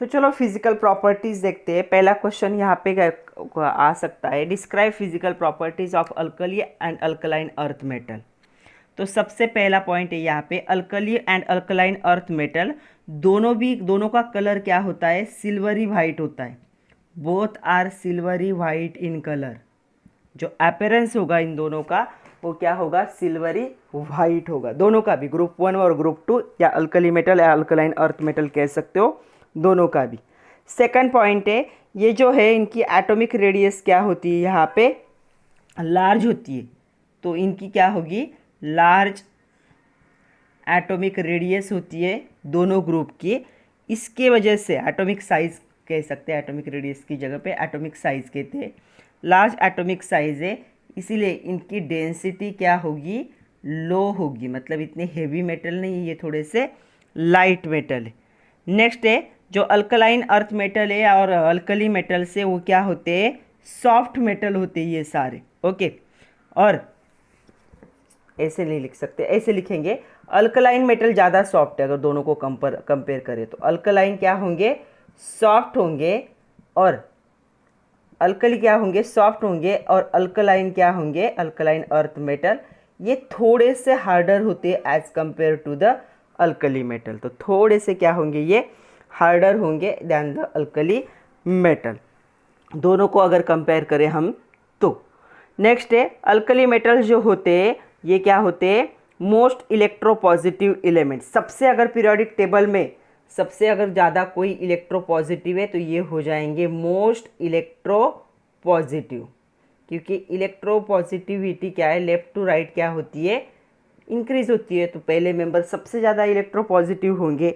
तो चलो फिजिकल प्रॉपर्टीज़ देखते हैं। पहला क्वेश्चन यहाँ पे आ सकता है, describe physical properties of alkali and alkaline earth metal. तो सबसे पहला पॉइंट है यहाँ पे, alkali and alkaline earth metal दोनों का कलर क्या होता है, सिल्वरी वाइट होता है। Both are silvery white in colour. जो अपीयरेंस होगा इन दोनों का वो क्या होगा, सिल्वरी वाइट होगा। दोनों का भी, ग्रुप 1 और ग्रुप 2, या अल्कली मेटल या अल्कलाइन अर्थ मेटल कह सकते हो, दोनों का भी। सेकंड पॉइंट है, ये जो है इनकी एटॉमिक रेडियस क्या होती है, यहाँ पे लार्ज होती है। तो इनकी क्या होगी, लार्ज एटॉमिक रेडियस होती है दोनों ग्रुप की। इसके वजह से एटॉमिक साइज कह सकते हैं, एटॉमिक रेडियस की जगह पे एटॉमिक साइज कहते हैं। लार्ज एटॉमिक साइज है, इसीलिए इनकी डेंसिटी क्या होगी, लो होगी। मतलब इतने हेवी मेटल नहीं, ये थोड़े से लाइट मेटल है। नेक्स्ट है, जो अल्कलाइन अर्थ मेटल है और अल्कली मेटल से वो क्या होते हैं, सॉफ्ट मेटल होते हैं ये सारे। ओके, और ऐसे नहीं लिख सकते, ऐसे लिखेंगे, अल्कलाइन मेटल ज़्यादा सॉफ्ट है। अगर दोनों को कंपेयर करें तो अल्कलाइन क्या होंगे, सॉफ्ट होंगे, और अल्कली क्या होंगे, सॉफ्ट होंगे, और अल्कलाइन क्या होंगे, अल्कलाइन अर्थ मेटल ये थोड़े से हार्डर होते हैं as compare to the alkali metal. तो थोड़े से क्या होंगे, ये हार्डर होंगे दैन द अल्कली मेटल, दोनों को अगर कंपेयर करें हम तो। नेक्स्ट है, अल्कली मेटल जो होते हैं ये क्या होते हैं, मोस्ट इलेक्ट्रोपॉजिटिव एलिमेंट। सबसे अगर पीरियोडिक टेबल में सबसे अगर ज़्यादा कोई इलेक्ट्रोपॉजिटिव है तो ये हो जाएंगे मोस्ट इलेक्ट्रोपॉजिटिव, क्योंकि इलेक्ट्रोपॉजिटिविटी क्या है, लेफ्ट टू राइट क्या होती है, इंक्रीज होती है। तो पहले मेंबर सबसे ज़्यादा इलेक्ट्रोपॉजिटिव होंगे।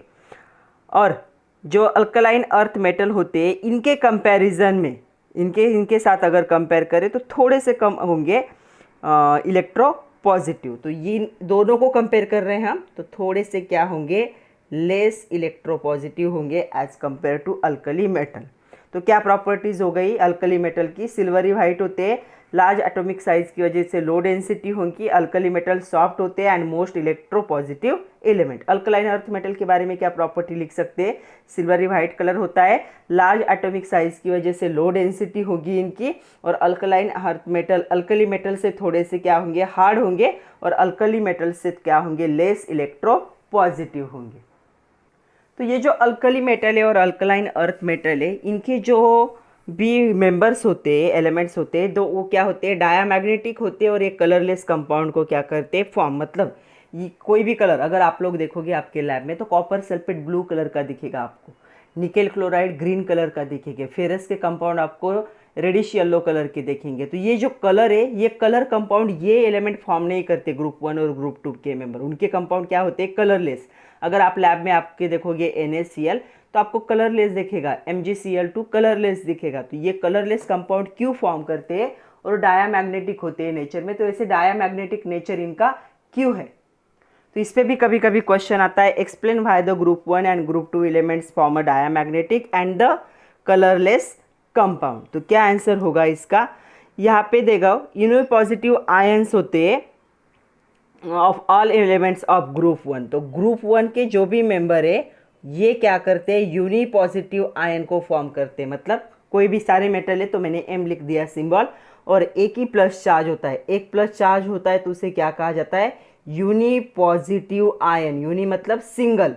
और जो अल्कलाइन अर्थ मेटल होते हैं इनके कंपैरिजन में, इनके साथ अगर कंपेयर करें तो थोड़े से कम होंगे इलेक्ट्रोपॉजिटिव। तो ये दोनों को कंपेयर कर रहे हैं हम, तो थोड़े से क्या होंगे, लेस इलेक्ट्रोपॉजिटिव होंगे as compare to alkali metal. तो क्या प्रॉपर्टीज़ हो गई अल्कली मेटल की, सिल्वरी वाइट होते हैं, लार्ज एटॉमिक साइज की वजह से लो डेंसिटी होंगी, अल्कली मेटल सॉफ्ट होते हैं and most electropositive element. Alkaline earth metal के बारे में क्या प्रॉपर्टी लिख सकते हैं, सिल्वरी वाइट कलर होता है, लार्ज एटॉमिक साइज की वजह से लो डेंसिटी होगी इनकी, और alkaline earth metal alkali metal से थोड़े से क्या होंगे, हार्ड होंगे, और अल्कली मेटल से क्या होंगे, लेस इलेक्ट्रोपॉजिटिव होंगे। तो ये जो अल्कली मेटल है और अल्कलाइन अर्थ मेटल है, इनके जो भी मेंबर्स होते हैं, एलिमेंट्स होते हैं, तो वो क्या होते हैं, डायामैग्नेटिक होते हैं, और ये कलरलेस कंपाउंड को क्या करते हैं, फॉर्म। मतलब ये कोई भी कलर अगर आप लोग देखोगे आपके लैब में तो कॉपर सल्फेट ब्लू कलर का दिखेगा आपको, निकेल क्लोराइड ग्रीन कलर का दिखेगा, फेरस के कंपाउंड आपको रेडिश येलो कलर के देखेंगे। तो ये जो कलर है, ये कलर कंपाउंड ये एलिमेंट फॉर्म नहीं करते ग्रुप 1 और ग्रुप 2 के मेंबर, उनके कंपाउंड क्या होते हैं, कलरलेस। अगर आप लैब में आपके देखोगे NaCl तो आपको कलरलेस दिखेगा, MgCl2 कलरलेस दिखेगा। तो ये कलरलेस कंपाउंड क्यों फॉर्म करते हैं और डायामैग्नेटिक होते हैं नेचर में, तो ऐसे डायामैग्नेटिक नेचर इनका क्यों है। तो इस पर भी कभी कभी क्वेश्चन आता है, explain why the group 1 and group 2 elements form a diamagnetic and the colourless compound. तो क्या आंसर होगा इसका, यहाँ पे देगा यूनिपॉजिटिव आयंस होते हैं of all elements of group 1। तो ग्रुप 1 के जो भी मेंबर है ये क्या करते हैं, यूनिपॉजिटिव आयन को फॉर्म करते हैं। मतलब कोई भी सारे मेटल है तो मैंने M लिख दिया सिंबल, और एक ही प्लस चार्ज होता है, एक प्लस चार्ज होता है तो उसे क्या कहा जाता है, यूनिपॉजिटिव आयन। यूनि मतलब सिंगल,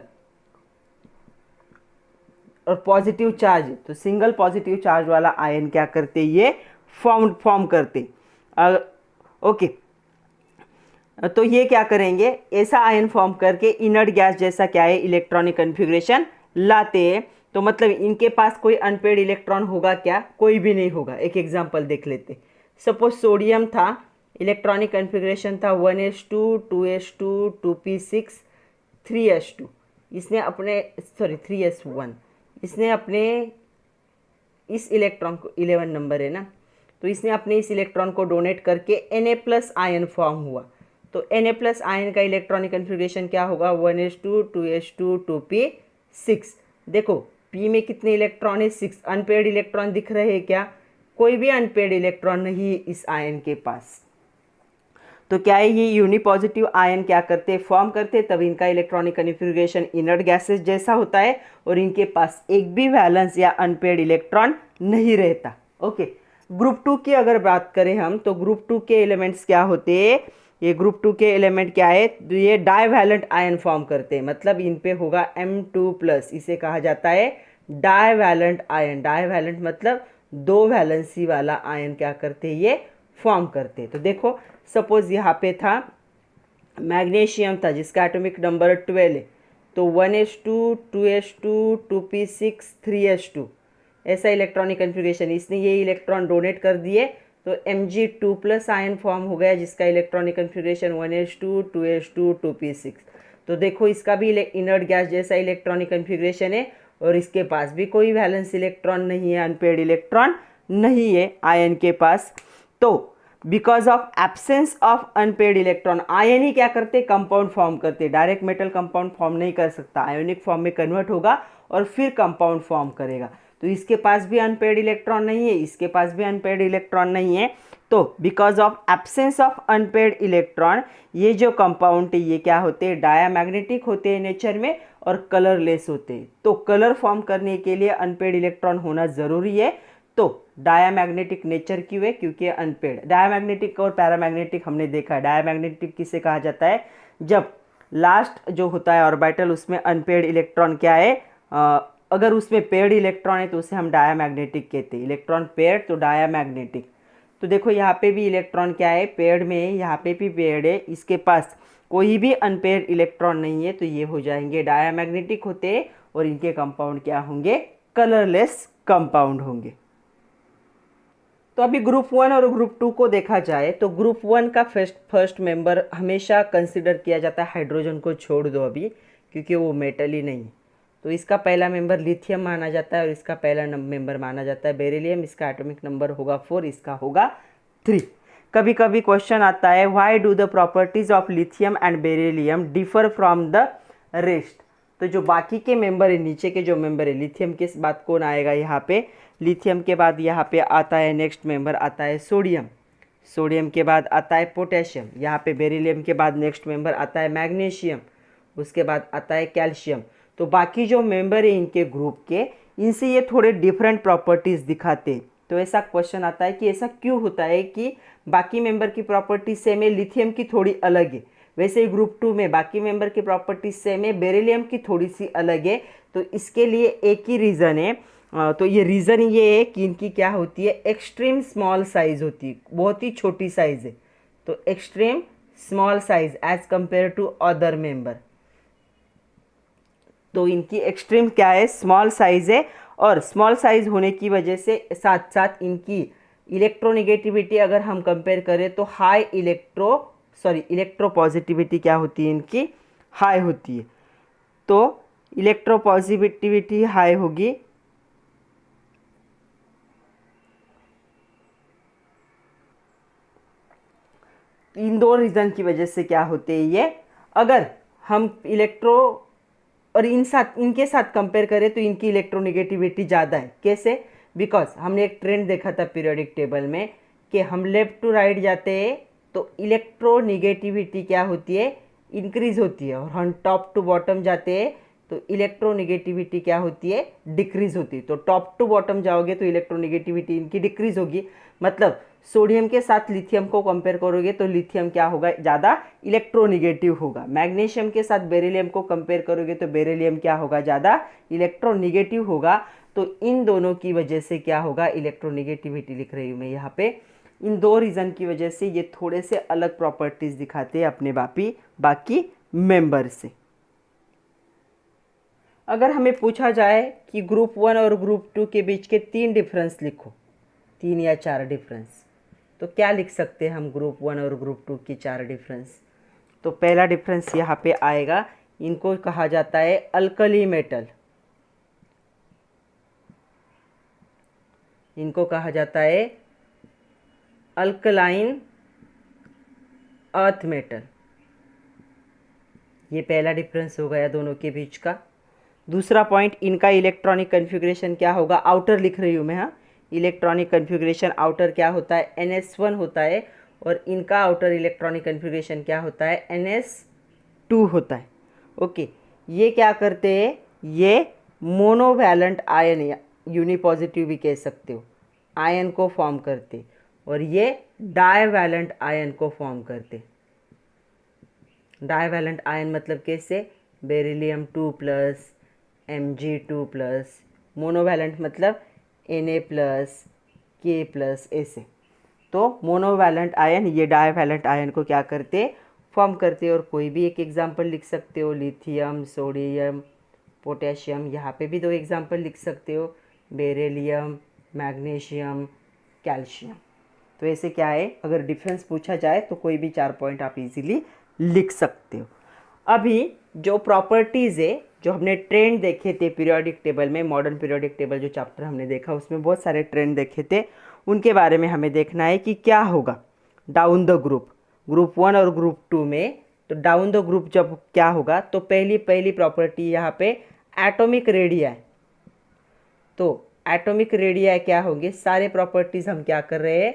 और पॉजिटिव चार्ज, तो सिंगल पॉजिटिव चार्ज वाला आयन क्या करते, ये फॉर्म करते। ओके, तो ये क्या करेंगे, ऐसा आयन फॉर्म करके इनर्ट गैस जैसा क्या है, इलेक्ट्रॉनिक कन्फिग्रेशन लाते हैं। तो मतलब इनके पास कोई अनपेड इलेक्ट्रॉन होगा क्या, कोई भी नहीं होगा। एक एग्जांपल देख लेते, सपोज सोडियम था, इलेक्ट्रॉनिक कन्फिग्रेशन था 1s2 2s2 2p6 3s2, इसने अपने 3s1, इसने अपने इस इलेक्ट्रॉन को 11 नंबर है ना, तो इसने अपने इस इलेक्ट्रॉन को डोनेट करके Na+ आयन फॉर्म हुआ। तो Na+ आयन का इलेक्ट्रॉनिक कन्फिग्रेशन क्या होगा, 1s2 2s2 2p6। देखो P में कितने इलेक्ट्रॉन है, 6। अनपेड इलेक्ट्रॉन दिख रहे हैं क्या, कोई भी अनपेड इलेक्ट्रॉन नहीं इस आयन के पास। तो क्या है, ये यूनिपॉजिटिव आयन क्या करते हैं, फॉर्म करते हैं, तब इनका इलेक्ट्रॉनिक कन्फिग्रेशन इनर्ट गैसेस जैसा होता है और इनके पास एक भी वैलेंस या अनपेयर्ड इलेक्ट्रॉन नहीं रहता। ओके, ग्रुप 2 की अगर बात करें हम, तो ग्रुप 2 के एलिमेंट्स क्या होते हैं, ये ग्रुप 2 के एलिमेंट क्या है, तो ये डाइवैलेंट आयन फॉर्म करते हैं, मतलब इन पे होगा M2+, इसे कहा जाता है डाइवैलेंट आयन। डाइवैलेंट मतलब दो वैलेंसी वाला आयन क्या करते हैं, ये फॉर्म करते हैं। तो देखो सपोज यहाँ पे था मैग्नीशियम था जिसका एटॉमिक नंबर 12 है, तो 1s2 2s2 2p6 3s2 ऐसा इलेक्ट्रॉनिक कन्फिग्रेशन, इसने ये इलेक्ट्रॉन डोनेट कर दिए तो Mg2+ आयन फॉर्म हो गया जिसका electronic configuration 1s2 2s2 2p6। तो देखो इसका भी इनर्ट गैस जैसा इलेक्ट्रॉनिक कन्फिग्रेशन है और इसके पास भी कोई वैलेंस इलेक्ट्रॉन नहीं है, अनपेयर्ड इलेक्ट्रॉन नहीं है आयन के पास। तो because of absence of unpaired electron, ion ही क्या करते, कंपाउंड फॉर्म करते, डायरेक्ट मेटल कंपाउंड फॉर्म नहीं कर सकता, आयोनिक फॉर्म में कन्वर्ट होगा और फिर कंपाउंड फॉर्म करेगा। तो इसके पास भी अनपेयर्ड इलेक्ट्रॉन नहीं है, इसके पास भी अनपेयर्ड इलेक्ट्रॉन नहीं है। तो because of absence of unpaired electron ये जो कंपाउंड है ये क्या होते हैं, डायामैग्नेटिक होते हैं नेचर में और कलरलेस होते हैं। तो कलर फॉर्म करने के लिए अनपेयर्ड इलेक्ट्रॉन होना ज़रूरी है। तो डायामैग्नेटिक नेचर क्यों है, क्योंकि अनपेयर्ड। डायामैग्नेटिक और पैरामैग्नेटिक हमने देखा है। डायामैग्नेटिक किसे कहा जाता है, जब लास्ट जो होता है ऑर्बिटल उसमें अनपेयर्ड इलेक्ट्रॉन क्या है, अगर उसमें पेयर्ड इलेक्ट्रॉन है तो उसे हम डायामैग्नेटिक कहते हैं। इलेक्ट्रॉन पेयर्ड तो डायामैग्नेटिक। तो देखो यहाँ पे भी इलेक्ट्रॉन क्या है, पेयर्ड में है, यहाँ पे भी पेयर्ड है, इसके पास कोई भी अनपेयर्ड इलेक्ट्रॉन नहीं है, तो ये हो जाएंगे डायामैग्नेटिक होते हैं और इनके कंपाउंड क्या होंगे, कलरलेस कंपाउंड होंगे। तो अभी ग्रुप 1 और ग्रुप 2 को देखा जाए तो ग्रुप 1 का फर्स्ट मेंबर हमेशा कंसिडर किया जाता है, हाइड्रोजन को छोड़ दो अभी क्योंकि वो मेटल ही नहीं। तो इसका पहला मेंबर लिथियम माना जाता है और इसका पहला मेंबर माना जाता है बेरिलियम। इसका एटॉमिक नंबर होगा 4, इसका होगा 3। कभी कभी क्वेश्चन आता है, why do the properties of lithium and beryllium differ from the rest. तो जो बाकी के मेंबर है, नीचे के जो मेंबर है, लिथियम के बाद कौन आएगा यहाँ पे, लिथियम के बाद यहाँ पे आता है नेक्स्ट मेंबर आता है सोडियम, सोडियम के बाद आता है पोटेशियम, यहाँ पे बेरिलियम के बाद नेक्स्ट मेंबर आता है मैग्नीशियम, उसके बाद आता है कैल्शियम। तो बाकी जो मेंबर है इनके ग्रुप के, इनसे ये थोड़े डिफरेंट प्रॉपर्टीज़ दिखाते। तो ऐसा क्वेश्चन आता है कि ऐसा क्यों होता है कि बाकी मेंबर की प्रॉपर्टीज सेम है, लिथियम की थोड़ी अलग है, वैसे ही ग्रुप 2 में बाकी मेंबर की प्रॉपर्टीज सेम है, बेरिलियम की थोड़ी सी अलग है। तो इसके लिए एक ही रीज़न है, तो ये रीज़न ये है कि इनकी क्या होती है, एक्सट्रीम स्मॉल साइज़ होती है, बहुत ही छोटी साइज़ है। तो extreme small size as compare to other member, तो इनकी एक्सट्रीम क्या है, स्मॉल साइज़ है। और स्मॉल साइज़ होने की वजह से साथ साथ इनकी इलेक्ट्रोनेगेटिविटी अगर हम कंपेयर करें तो हाई इलेक्ट्रोपॉजिटिविटी क्या होती है, इनकी हाई होती है। तो इलेक्ट्रोपॉजिटिविटी हाई होगी, इन दो रीज़न की वजह से क्या होते हैं ये, अगर हम और इनके साथ कंपेयर करें तो इनकी इलेक्ट्रोनेगेटिविटी ज़्यादा है। कैसे, बिकॉज हमने एक ट्रेंड देखा था पीरियोडिक टेबल में कि हम लेफ्ट टू राइट जाते हैं तो इलेक्ट्रोनेगेटिविटी क्या होती है, इंक्रीज होती है, और हम टॉप टू बॉटम जाते हैं तो इलेक्ट्रोनेगेटिविटी क्या होती है, डिक्रीज होती है। तो टॉप टू बॉटम जाओगे तो इलेक्ट्रोनेगेटिविटी इनकी डिक्रीज होगी। मतलब सोडियम के साथ लिथियम को कंपेयर करोगे तो लिथियम क्या होगा, ज़्यादा इलेक्ट्रोनेगेटिव होगा। मैग्नीशियम के साथ बेरिलियम को कंपेयर करोगे तो बेरिलियम क्या होगा, ज़्यादा इलेक्ट्रोनेगेटिव होगा। तो इन दोनों की वजह से क्या होगा, इलेक्ट्रोनेगेटिविटी लिख रही हूँ मैं यहाँ पे, इन दो रीज़न की वजह से ये थोड़े से अलग प्रॉपर्टीज़ दिखाते हैं अपने बाकी मेंबर से। अगर हमें पूछा जाए कि ग्रुप 1 और ग्रुप 2 के बीच के 3 डिफरेंस लिखो, 3 या 4 डिफरेंस, तो क्या लिख सकते हैं हम ग्रुप 1 और ग्रुप 2 की 4 डिफरेंस। तो पहला डिफरेंस यहाँ पे आएगा, इनको कहा जाता है अल्कली मेटल, इनको कहा जाता है अल्कलाइन अर्थ मेटल। ये पहला डिफरेंस हो गया दोनों के बीच का। दूसरा पॉइंट, इनका इलेक्ट्रॉनिक कन्फिग्रेशन क्या होगा, आउटर लिख रही हूँ मैं, हाँ, इलेक्ट्रॉनिक कन्फिग्रेशन आउटर क्या होता है, NS1 होता है और इनका आउटर इलेक्ट्रॉनिक कन्फिग्रेशन क्या होता है, NS2 होता है। ओके, ये क्या करते हैं, ये मोनोवैलेंट आयन या यूनिपॉजिटिव भी कह सकते हो, आयन को फॉर्म करते, और ये डाइवैलेंट आयन को फॉर्म करते। डाइवैलेंट आयन मतलब कैसे, बेरिलियम 2+, Mg2+, मोनोवैलेंट मतलब Na+, K+, ऐसे। तो मोनोवैलेंट आयन ये डाइवैलेंट आयन को क्या करते, फॉर्म करते। और कोई भी एक एग्जांपल लिख सकते हो, लिथियम, सोडियम, पोटेशियम, यहाँ पे भी 2 एग्जांपल लिख सकते हो, बेरिलियम, मैग्नीशियम, कैल्शियम। तो ऐसे क्या है, अगर डिफरेंस पूछा जाए तो कोई भी 4 पॉइंट आप इजीली लिख सकते हो। अभी जो प्रॉपर्टीज़ है, जो हमने ट्रेंड देखे थे पीरियोडिक टेबल में, मॉडर्न पीरियोडिक टेबल जो चैप्टर हमने देखा उसमें बहुत सारे ट्रेंड देखे थे, उनके बारे में हमें देखना है कि क्या होगा डाउन द ग्रुप 1 और ग्रुप 2 में। तो डाउन द ग्रुप जब क्या होगा, तो पहली प्रॉपर्टी यहाँ पे एटॉमिक रेडिया है। तो एटॉमिक रेडिया क्या होंगे, सारे प्रॉपर्टीज हम क्या कर रहे हैं,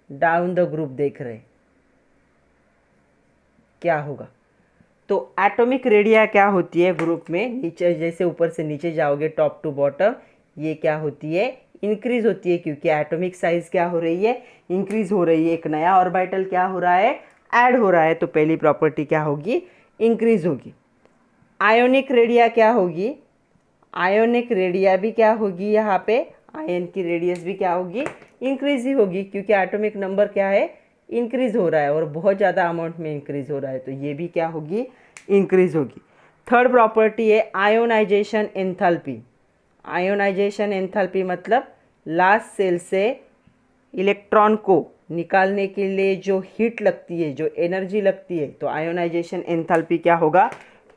डाउन द ग्रुप देख रहे हैं क्या होगा। तो एटॉमिक रेडिया क्या होती है ग्रुप में, नीचे जैसे ऊपर से नीचे जाओगे टॉप टू बॉटम, ये क्या होती है, इंक्रीज होती है, क्योंकि एटॉमिक साइज क्या हो रही है, इंक्रीज हो रही है। एक नया ऑर्बिटल क्या हो रहा है, ऐड हो रहा है। तो पहली प्रॉपर्टी क्या होगी, इंक्रीज होगी। आयोनिक रेडिया क्या होगी, आयोनिक रेडिया भी क्या होगी, यहाँ पे आयन की रेडियस भी क्या होगी, इंक्रीज ही होगी, क्योंकि एटॉमिक नंबर क्या है, इंक्रीज हो रहा है और बहुत ज़्यादा अमाउंट में इंक्रीज हो रहा है। तो ये भी क्या होगी, इंक्रीज होगी। थर्ड प्रॉपर्टी है आयोनाइजेशन एंथैल्पी। आयोनाइजेशन एंथैल्पी मतलब लास्ट सेल से इलेक्ट्रॉन को निकालने के लिए जो हीट लगती है, जो एनर्जी लगती है, तो आयोनाइजेशन एंथैल्पी क्या होगा,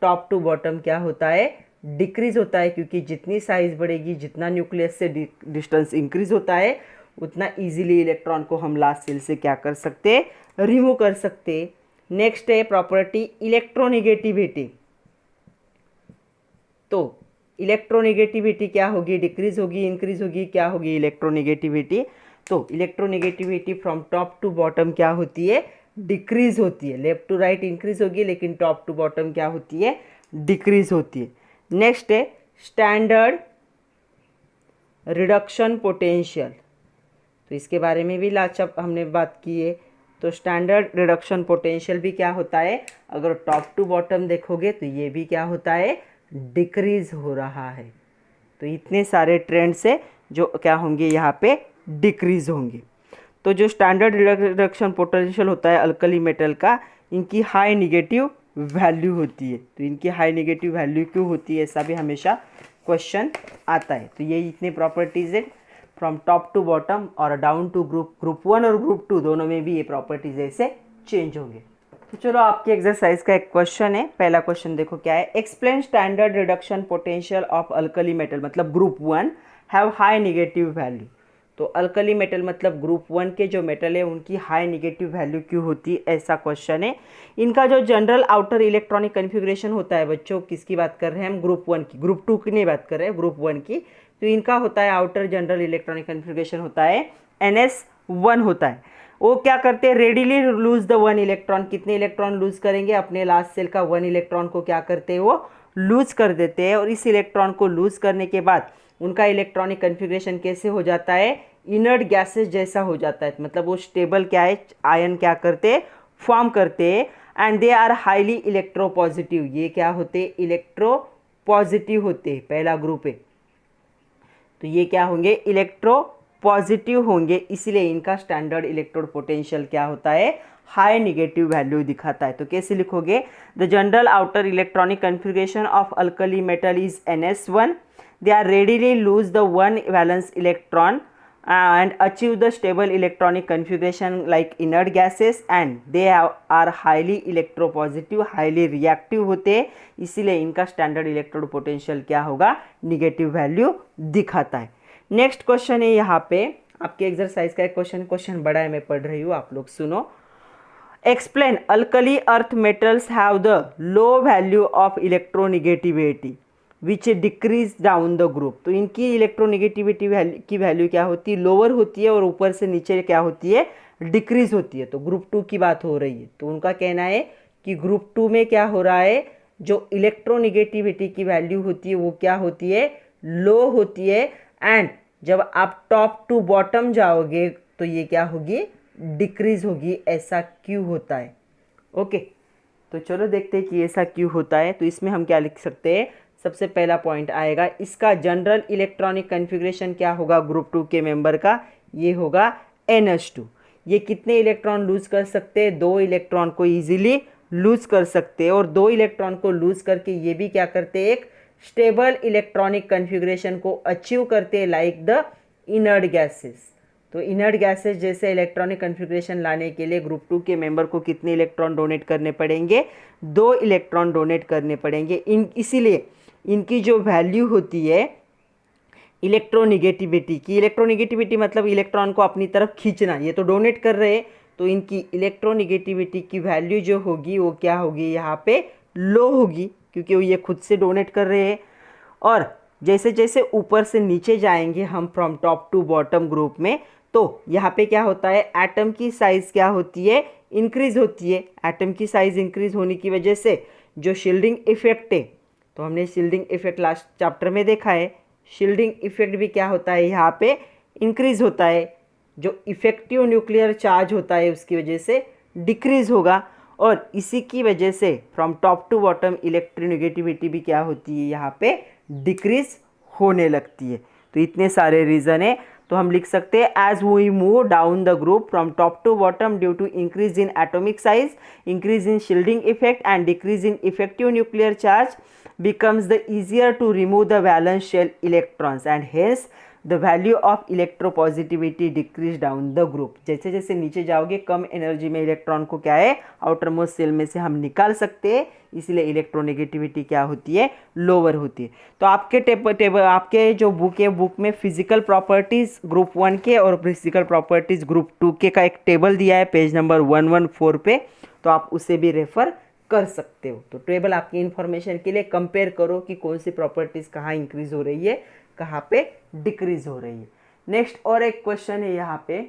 टॉप टू बॉटम क्या होता है, डिक्रीज होता है, क्योंकि जितनी साइज बढ़ेगी, जितना न्यूक्लियस से डिस्टेंस इंक्रीज होता है, उतना इजीली इलेक्ट्रॉन को हम लास्ट सेल से क्या कर सकते, रिमूव कर सकते। नेक्स्ट है प्रॉपर्टी इलेक्ट्रोनिगेटिविटी। तो इलेक्ट्रोनिगेटिविटी क्या होगी, डिक्रीज होगी, इंक्रीज होगी, क्या होगी इलेक्ट्रोनिगेटिविटी। तो electronegativity from top to bottom क्या होती है, डिक्रीज होती है। लेफ्ट टू राइट इंक्रीज होगी, लेकिन टॉप टू बॉटम क्या होती है, डिक्रीज होती है। नेक्स्ट है स्टैंडर्ड रिडक्शन पोटेंशियल। तो इसके बारे में भी लाचप हमने बात की है। तो स्टैंडर्ड रिडक्शन पोटेंशियल भी क्या होता है, अगर टॉप टू बॉटम देखोगे तो ये भी क्या होता है, डिक्रीज हो रहा है। तो इतने सारे ट्रेंड्स है जो क्या होंगे, यहाँ पे डिक्रीज होंगे। तो जो स्टैंडर्ड रिडक्शन पोटेंशियल होता है अल्कली मेटल का, इनकी हाई निगेटिव वैल्यू होती है। तो इनकी हाई निगेटिव वैल्यू क्यों होती है, ऐसा भी हमेशा क्वेश्चन आता है। तो ये इतने प्रॉपर्टीज है फ्रॉम टॉप टू बॉटम और डाउन टू ग्रुप 1 और ग्रुप 2 दोनों में भी ये प्रॉपर्टीज ऐसे चेंज होंगे। तो चलो आपके एक्सरसाइज का एक क्वेश्चन है। पहला क्वेश्चन देखो क्या है, explain standard reduction potential of alkali metal, मतलब group 1 have high negative value. तो अल्कली मेटल मतलब ग्रुप 1 के जो मेटल है उनकी हाई निगेटिव वैल्यू क्यों होती है, ऐसा क्वेश्चन है। इनका जो जनरल आउटर इलेक्ट्रॉनिक कन्फिग्रेशन होता है बच्चों, किसकी बात कर रहे हैं हम, ग्रुप 1 की, ग्रुप 2 की नहीं बात कर रहे हैं, ग्रुप 1 की। तो इनका होता है आउटर जनरल इलेक्ट्रॉनिक कन्फिग्रेशन होता है NS1 होता है। वो क्या करते हैं, रेडिली लूज द 1 इलेक्ट्रॉन। कितने इलेक्ट्रॉन लूज करेंगे, अपने लास्ट सेल का 1 इलेक्ट्रॉन को क्या करते हैं, वो लूज कर देते हैं। और इस इलेक्ट्रॉन को लूज करने के बाद उनका इलेक्ट्रॉनिक कन्फिग्रेशन कैसे हो जाता है, इनर्ट गैसेस जैसा हो जाता है। मतलब वो स्टेबल क्या है, आयन क्या करते हैं, फॉर्म करते हैं। And they are highly electropositive. ये क्या होते, इलेक्ट्रोपॉजिटिव होते, पहला ग्रुप है। तो ये क्या होंगे, इलेक्ट्रो पॉजिटिव होंगे, इसलिए इनका स्टैंडर्ड इलेक्ट्रोड पोटेंशियल क्या होता है, हाई निगेटिव वैल्यू दिखाता है। तो कैसे लिखोगे, the general outer electronic configuration of alkali metal is NS1। They are readily lose the 1 valence electron and achieve the stable electronic configuration like inert gases, and they are highly electropositive, highly reactive होते हैं, इसीलिए इनका standard electrode potential क्या होगा, negative value दिखाता है। Next question है यहाँ पे आपके एक्सरसाइज का एक क्वेश्चन बड़ा है, मैं पढ़ रही हूँ, आप लोग सुनो। Explain alkali earth metals have the low value of electronegativity which decrease down the group. तो इनकी इलेक्ट्रोनिगेटिविटी की वैल्यू क्या होती है, लोअर होती है, और ऊपर से नीचे क्या होती है, डिक्रीज होती है। तो ग्रुप 2 की बात हो रही है, तो उनका कहना है कि ग्रुप 2 में क्या हो रहा है, जो इलेक्ट्रोनिगेटिविटी की वैल्यू होती है वो क्या होती है, लो होती है। एंड जब आप टॉप टू बॉटम जाओगे तो ये क्या होगी, डिक्रीज होगी। ऐसा क्यों होता है? ओके, तो चलो देखते हैं कि ऐसा क्यों होता है। तो इसमें हम क्या लिख सकते हैं, सबसे पहला पॉइंट आएगा, इसका जनरल इलेक्ट्रॉनिक कन्फिग्रेशन क्या होगा ग्रुप 2 के मेंबर का, ये होगा NH2। ये कितने इलेक्ट्रॉन लूज कर सकते हैं, 2 इलेक्ट्रॉन को इजीली लूज कर सकते हैं। और 2 इलेक्ट्रॉन को लूज करके ये भी क्या करते हैं, एक स्टेबल इलेक्ट्रॉनिक कन्फिग्रेशन को अचीव करते हैं, लाइक द इनर्ट गैसेस। तो इनर्ट गैसेस जैसे इलेक्ट्रॉनिक कन्फिग्रेशन लाने के लिए ग्रुप 2 के मेंबर को कितने इलेक्ट्रॉन डोनेट करने पड़ेंगे, 2 इलेक्ट्रॉन डोनेट करने पड़ेंगे। इसीलिए इनकी जो वैल्यू होती है इलेक्ट्रोनिगेटिविटी की, इलेक्ट्रोनिगेटिविटी मतलब इलेक्ट्रॉन को अपनी तरफ खींचना, ये तो डोनेट कर रहे हैं, तो इनकी इलेक्ट्रोनिगेटिविटी की वैल्यू जो होगी वो क्या होगी, यहाँ पे लो होगी, क्योंकि वो ये खुद से डोनेट कर रहे हैं। और जैसे जैसे ऊपर से नीचे जाएंगे हम from top to bottom group में, तो यहाँ पे क्या होता है, एटम की साइज़ क्या होती है, इंक्रीज होती है। एटम की साइज़ इंक्रीज होने की वजह से जो शील्डिंग इफेक्ट है, तो हमने शील्डिंग इफेक्ट लास्ट चैप्टर में देखा है, शील्डिंग इफेक्ट भी क्या होता है, यहाँ पे इंक्रीज होता है। जो इफेक्टिव न्यूक्लियर चार्ज होता है उसकी वजह से डिक्रीज होगा। और इसी की वजह से from top to bottom electronegativity भी क्या होती है, यहाँ पे डिक्रीज होने लगती है। तो इतने सारे रीज़न है। तो हम लिख सकते हैं, as we move down the group from top to bottom due to increase in atomic size, increase in shielding effect and decrease in effective nuclear charge becomes the easier to remove the valence shell electrons and hence the value of electropositivity decrease down the group। जैसे जैसे नीचे जाओगे कम energy में electron को क्या है, outer most shell में से हम निकाल सकते हैं, इसलिए इलेक्ट्रोनेगेटिविटी क्या होती है, लोअर होती है। तो आपके आपके जो बुक है, बुक में फिजिकल प्रॉपर्टीज़ ग्रुप 1 के और फिजिकल प्रॉपर्टीज़ ग्रुप 2 के का एक टेबल दिया है पेज नंबर 114 पे, तो आप उसे भी रेफर कर सकते हो। तो टेबल आपकी इंफॉर्मेशन के लिए, कंपेयर करो कि कौन सी प्रॉपर्टीज़ कहाँ इंक्रीज हो रही है, कहाँ पे डिक्रीज हो रही है। नेक्स्ट और एक क्वेश्चन है, यहाँ पे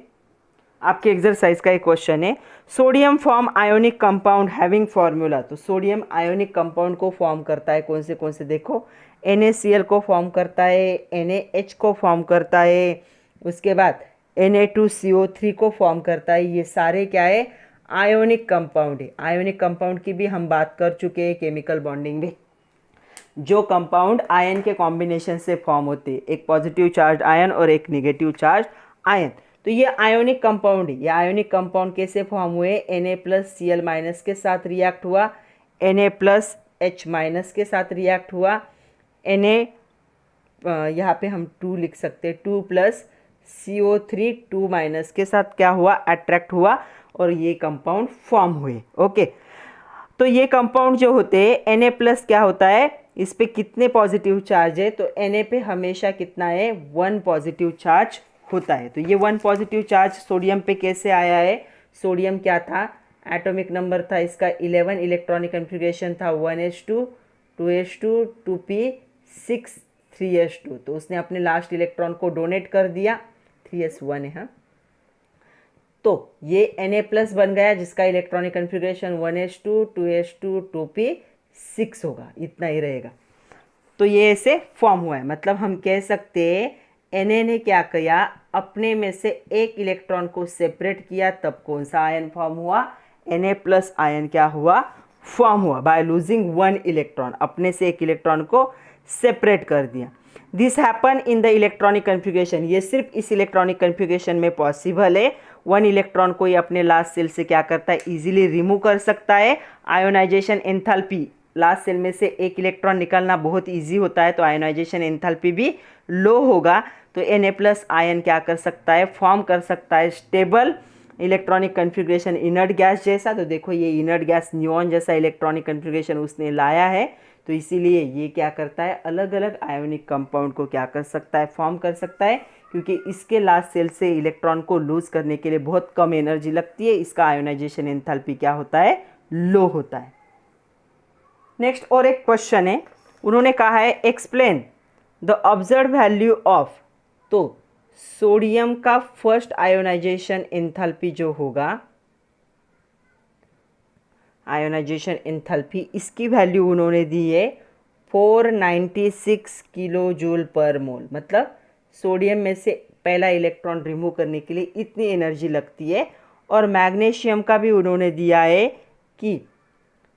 आपके एक्सरसाइज का एक क्वेश्चन है, sodium form ionic compound having formula. तो सोडियम आयोनिक कंपाउंड को फॉर्म करता है कौन से देखो, NaCl को फॉर्म करता है, NaH को फॉर्म करता है, उसके बाद Na2CO3 को फॉर्म करता है। ये सारे क्या है, आयोनिक कंपाउंड है। आयोनिक कंपाउंड की भी हम बात कर चुके हैं केमिकल बॉन्डिंग में, जो कंपाउंड आयन के कॉम्बिनेशन से फॉर्म होते हैं, एक पॉजिटिव चार्ज आयन और एक नेगेटिव चार्ज आयन। तो ये आयोनिक कंपाउंड है। ये आयोनिक कंपाउंड कैसे फॉर्म हुए, Na+Cl- के साथ रिएक्ट हुआ, Na+H- के साथ रिएक्ट हुआ, यहाँ पे हम 2 लिख सकते हैं, 2+CO3 2- के साथ क्या हुआ, अट्रैक्ट हुआ और ये कंपाउंड फॉर्म हुए। ओके, तो ये कंपाउंड जो होते हैं, Na+ क्या होता है, इस पे कितने पॉजिटिव चार्ज है, तो Na पे हमेशा कितना है, 1 पॉजिटिव चार्ज होता है। तो ये 1 पॉजिटिव चार्ज सोडियम पे कैसे आया है, सोडियम क्या था, एटॉमिक नंबर था इसका 11, इलेक्ट्रॉनिक कन्फिग्रेशन था 1s2 2s2 2p 6 3s2। तो उसने अपने लास्ट इलेक्ट्रॉन को डोनेट कर दिया, 3s1 है। हाँ, तो ये Na+ बन गया, जिसका electronic configuration 1s2 2s2 2p6 होगा, इतना ही रहेगा। तो ये ऐसे फॉर्म हुआ है, मतलब हम कह सकते हैं Na ने क्या किया, अपने में से एक इलेक्ट्रॉन को सेपरेट किया, तब कौन सा आयन फॉर्म हुआ, Na+ आयन क्या हुआ, फॉर्म हुआ, बाय लूजिंग 1 इलेक्ट्रॉन, अपने से एक इलेक्ट्रॉन को सेपरेट कर दिया। This happen in the electronic configuration, ये सिर्फ इस इलेक्ट्रॉनिक कन्फिग्रेशन में पॉसिबल है। 1 इलेक्ट्रॉन को ये अपने लास्ट सेल से क्या करता है, इजीली रिमूव कर सकता है। आयोनाइजेशन एंथैल्पी, लास्ट सेल में से एक इलेक्ट्रॉन निकालना बहुत इजी होता है, तो आयोनाइजेशन एंथैल्पी भी लो होगा। तो Na+ आयन क्या कर सकता है, फॉर्म कर सकता है stable electronic configuration inert gas जैसा। तो देखो ये इनर्ट गैस नियॉन जैसा इलेक्ट्रॉनिक कन्फिग्रेशन उसने लाया है, तो इसीलिए ये क्या करता है, अलग अलग आयोनिक कंपाउंड को क्या कर सकता है, फॉर्म कर सकता है, क्योंकि इसके लास्ट सेल से इलेक्ट्रॉन को लूज करने के लिए बहुत कम एनर्जी लगती है, इसका आयोनाइजेशन एंथैल्पी क्या होता है, लो होता है। नेक्स्ट और एक क्वेश्चन है, उन्होंने कहा है explain the observe value of. तो सोडियम का फर्स्ट आयोनाइजेशन एंथैल्पी जो होगा, आयोनाइजेशन एंथैल्पी, इसकी वैल्यू उन्होंने दी है 496 किलो जूल पर मोल। मतलब सोडियम में से पहला इलेक्ट्रॉन रिमूव करने के लिए इतनी एनर्जी लगती है। और मैग्नीशियम का भी उन्होंने दिया है कि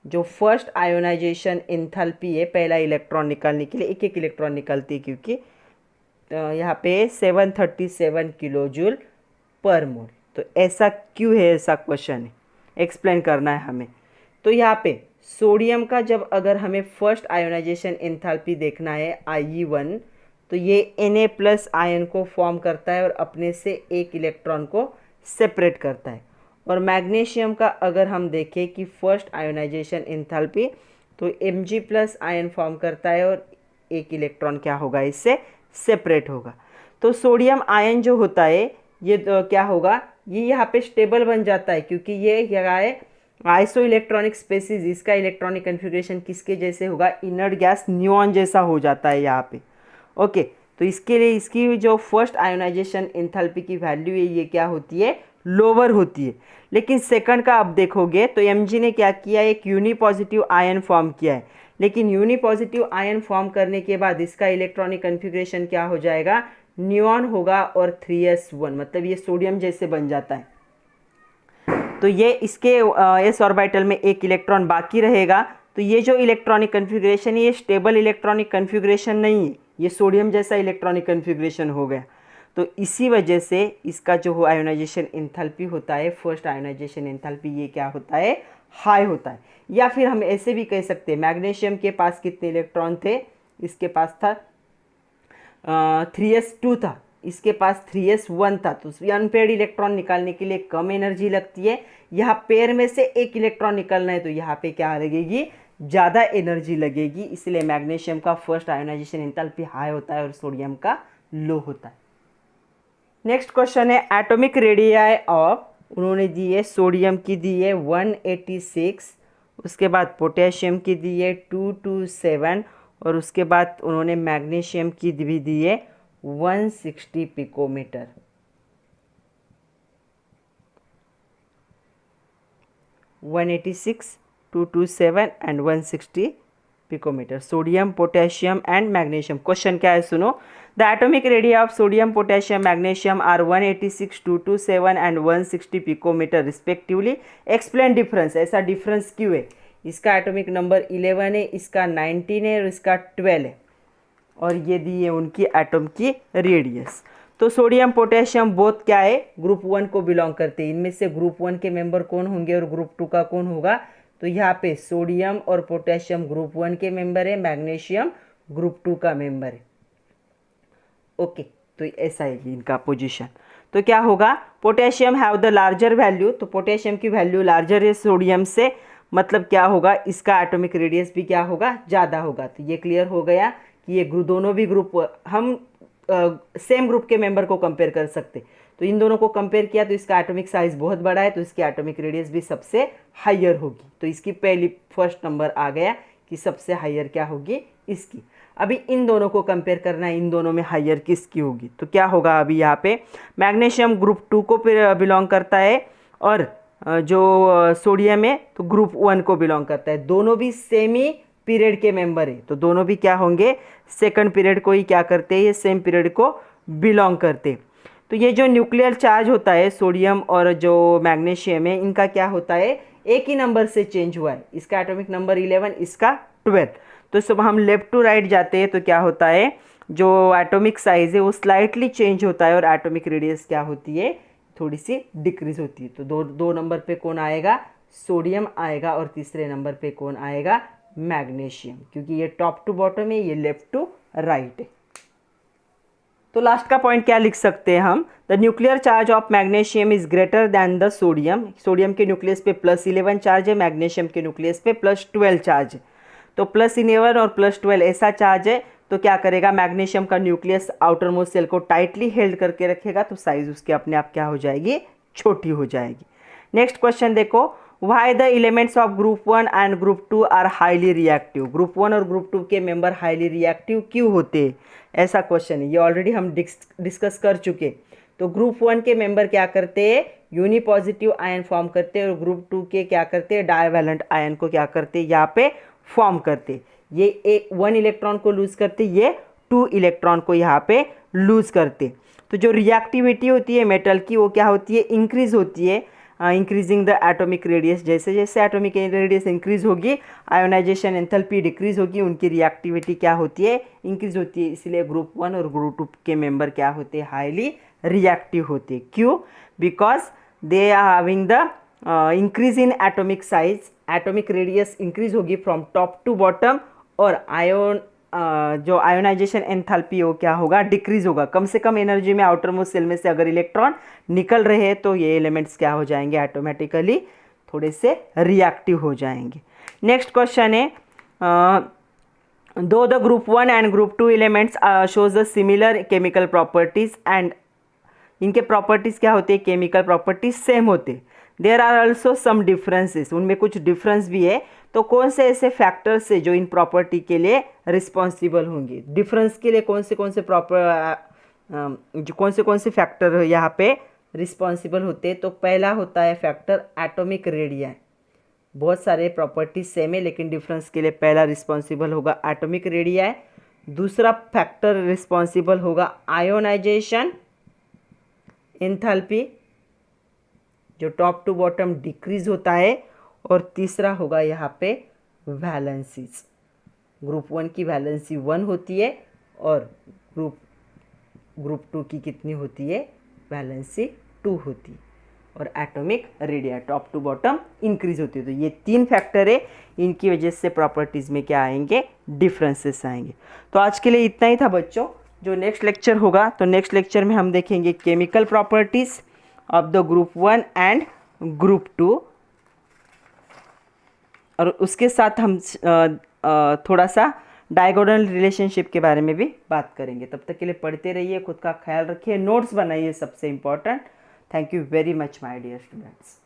जो फर्स्ट आयोनाइजेशन एंथैल्पी है पहला इलेक्ट्रॉन निकालने के लिए, एक एक इलेक्ट्रॉन निकलती है, क्योंकि यहाँ पे 737 किलो जूल पर मोल। तो ऐसा क्यों है, ऐसा क्वेश्चन है, एक्सप्लेन करना है हमें। तो यहाँ पे सोडियम का जब अगर हमें फर्स्ट आयोनाइजेशन एंथैल्पी देखना है IE1, तो ये Na+ आयन को फॉर्म करता है और अपने से एक इलेक्ट्रॉन को सेपरेट करता है। और मैग्नीशियम का अगर हम देखें कि फर्स्ट आयोनाइजेशन एंथैल्पी, तो Mg+ आयन फॉर्म करता है और एक इलेक्ट्रॉन क्या होगा, इससे सेपरेट होगा। तो सोडियम आयन जो होता है ये तो क्या होगा, ये यहाँ पे स्टेबल बन जाता है, क्योंकि ये क्या है, आइसो इलेक्ट्रॉनिक स्पेसिस। इसका इलेक्ट्रॉनिक कन्फिग्रेशन किसके जैसे होगा, इनर्ट गैस न्यूऑन जैसा हो जाता है यहाँ पे। ओके, तो इसके लिए इसकी जो फर्स्ट आयोनाइजेशन एंथैल्पी की वैल्यू है ये क्या होती है, लोअर होती है। लेकिन सेकंड का आप देखोगे तो Mg ने क्या किया, एक यूनिपॉजिटिव आयन फॉर्म किया है। लेकिन यूनिपॉजिटिव आयन फॉर्म करने के बाद इसका इलेक्ट्रॉनिक कन्फिग्रेशन क्या हो जाएगा, न्यूऑन होगा और 3s1, मतलब ये सोडियम जैसे बन जाता है। तो ये इसके एस ऑर्बिटल में एक इलेक्ट्रॉन बाकी रहेगा। तो ये जो इलेक्ट्रॉनिक कन्फिग्रेशन है ये स्टेबल इलेक्ट्रॉनिक कन्फिग्रेशन नहीं है, ये सोडियम जैसा इलेक्ट्रॉनिक कन्फिग्रेशन हो गया। तो इसी वजह से इसका जो आयोनाइजेशन एंथैल्पी होता है, फर्स्ट आयोनाइजेशन एंथैल्पी, ये क्या होता है, हाई होता है। या फिर हम ऐसे भी कह सकते हैं, मैग्नीशियम के पास कितने इलेक्ट्रॉन थे, इसके पास था 3s2 था, इसके पास 3s1 था। तो अनपेयर्ड इलेक्ट्रॉन निकालने के लिए कम एनर्जी लगती है, यहाँ पेयर में से एक इलेक्ट्रॉन निकालना है तो यहाँ पे क्या लगेगी, ज़्यादा एनर्जी लगेगी। इसलिए मैग्नीशियम का फर्स्ट आयोनाइजेशन एंथैल्पी हाई होता है और सोडियम का लो होता है। नेक्स्ट क्वेश्चन है एटॉमिक रेडियाई ऑफ, उन्होंने दी है सोडियम की दी है 186, उसके बाद पोटेशियम की दी है 227 और उसके बाद उन्होंने मैग्नीशियम की भी दी है 160 picometer. One 186, 227 and 160 picometer, sodium, potassium and magnesium. Question क्या है सुनो, the atomic radii of sodium, potassium, magnesium are 186, 227 and 160 picometer respectively, explain difference. ऐसा डिफरेंस क्यों है, इसका एटॉमिक नंबर 11 है, इसका 19 है और इसका 12 है, और ये दी है उनकी एटम की रेडियस। तो सोडियम पोटेशियम बोथ क्या है, ग्रुप 1 को बिलोंग करते हैं। इनमें से ग्रुप 1 के मेंबर कौन होंगे और ग्रुप 2 का कौन होगा, तो यहाँ पे सोडियम और पोटेशियम ग्रुप 1 के मेंबर है, मैग्नीशियम ग्रुप 2 का मेंबर है। ओके, तो ऐसा है इनका पोजीशन। तो क्या होगा, potassium have the larger value, तो पोटेशियम की वैल्यू लार्जर है सोडियम से, मतलब क्या होगा, इसका एटॉमिक रेडियस भी क्या होगा, ज़्यादा होगा। तो ये क्लियर हो गया कि ये दोनों भी ग्रुप, हम सेम ग्रुप के मेंबर को कंपेयर कर सकते। तो इन दोनों को कंपेयर किया तो इसका एटॉमिक साइज बहुत बड़ा है, तो इसकी एटॉमिक रेडियस भी सबसे हायर होगी। तो इसकी पहली फर्स्ट नंबर आ गया कि सबसे हायर क्या होगी, इसकी। अभी इन दोनों को कंपेयर करना है, इन दोनों में हायर किसकी होगी। तो क्या होगा, अभी यहाँ पे मैग्नीशियम ग्रुप 2 को बिलोंग करता है और जो सोडियम है तो ग्रुप 1 को बिलोंग करता है। दोनों भी सेम ही पीरियड के मेंबर है, तो दोनों भी क्या होंगे, सेकंड पीरियड को ही क्या करते हैं, ये सेम पीरियड को बिलोंग करते। तो ये जो न्यूक्लियर चार्ज होता है सोडियम और जो मैग्नीशियम है, इनका क्या होता है, एक ही नंबर से चेंज हुआ है। इसका एटॉमिक नंबर 11, इसका 12। तो सब हम लेफ्ट टू राइट जाते हैं तो क्या होता है, जो एटॉमिक साइज है वो स्लाइटली चेंज होता है और एटॉमिक रेडियस क्या होती है, थोड़ी सी डिक्रीज होती है। तो दो नंबर पे कौन आएगा, सोडियम आएगा, और तीसरे नंबर पे कौन आएगा, मैग्नीशियम, क्योंकि ये टॉप टू बॉटम है, ये लेफ्ट टू राइट है। तो लास्ट का पॉइंट क्या लिख सकते हैं हम, the nuclear charge of magnesium is greater than the sodium. Sodium के न्यूक्लियस पे +11 चार्ज है, मैग्नीशियम के न्यूक्लियस पे +12 चार्ज है। तो +11 और +12 ऐसा चार्ज है, तो क्या करेगा, मैग्नीशियम का न्यूक्लियस आउटर मोस्ट सेल को टाइटली हेल्ड करके रखेगा, तो साइज उसके अपने आप क्या हो जाएगी, छोटी हो जाएगी। नेक्स्ट क्वेश्चन देखो, why the elements of group 1 and group 2 are highly reactive, group 1 और ग्रुप 2 के मेंबर हाईली रिएक्टिव क्यों होते हैं, ऐसा क्वेश्चन है। ये ऑलरेडी हम डिस्कस कर चुके। तो ग्रुप 1 के मेंबर क्या करते हैं, यूनिपॉजिटिव आयन फॉर्म करते हैं, और ग्रुप 2 के क्या करते हैं, डाइवैलेंट आयन को क्या करते हैं, यहाँ पे फॉर्म करते। ये एक 1 इलेक्ट्रॉन को लूज करते, ये 2 इलेक्ट्रॉन को यहाँ पे लूज करते। तो जो रिएक्टिविटी होती है मेटल की वो क्या होती है, इंक्रीज होती है, इंक्रीजिंग द एटॉमिक रेडियस। जैसे जैसे एटॉमिक रेडियस इंक्रीज होगी आयोनाइजेशन एंथैल्पी डिक्रीज होगी, उनकी रिएक्टिविटी क्या होती है, इंक्रीज होती है। इसलिए ग्रुप 1 और ग्रुप 2 के मेंबर क्या होते हैं, हाईली रिएक्टिव होते। क्यों, because they are having the increase in atomic size, atomic radius increase होगी फ्रॉम टॉप टू बॉटम, और आयोन जो आयोनाइजेशन एंथैल्पी हो क्या होगा, डिक्रीज होगा। कम से कम एनर्जी में आउटर मोस्ट सेल में से अगर इलेक्ट्रॉन निकल रहे हैं तो ये एलिमेंट्स क्या हो जाएंगे, ऑटोमेटिकली थोड़े से रिएक्टिव हो जाएंगे। नेक्स्ट क्वेश्चन है, do the group 1 and group 2 elements shows the similar chemical properties and, इनके प्रॉपर्टीज क्या होते हैं, केमिकल प्रॉपर्टीज सेम होते। There are also some differences, उनमें कुछ डिफरेंस भी है। तो कौन से ऐसे फैक्टर्स है जो इन प्रॉपर्टी के लिए रिस्पॉन्सिबल होंगे, डिफरेंस के लिए कौन से कौन से फैक्टर यहाँ पे रिस्पॉन्सिबल होते हैं। तो पहला होता है फैक्टर एटॉमिक रेडियस। बहुत सारे प्रॉपर्टीज सेम है लेकिन डिफरेंस के लिए पहला रिस्पॉन्सिबल होगा एटॉमिक रेडियस। दूसरा फैक्टर रिस्पॉन्सिबल होगा आयोनाइजेशन एंथैल्पी, जो टॉप टू बॉटम डिक्रीज होता है। और तीसरा होगा यहाँ पे वैलेंसीज, ग्रुप 1 की वैलेंसी 1 होती है और ग्रुप 2 की कितनी होती है, वैलेंसी 2 होती है, और atomic radius top to bottom increase होती है। तो ये 3 फैक्टर है, इनकी वजह से प्रॉपर्टीज़ में क्या आएंगे, डिफरेंसेस आएंगे। तो आज के लिए इतना ही था बच्चों। जो नेक्स्ट लेक्चर होगा तो नेक्स्ट लेक्चर में हम देखेंगे chemical properties of the group 1 and group 2, और उसके साथ हम थोड़ा सा डायगोनल रिलेशनशिप के बारे में भी बात करेंगे। तब तक के लिए पढ़ते रहिए, खुद का ख्याल रखिए, नोट्स बनाइए, सबसे important. Thank you very much my dear students.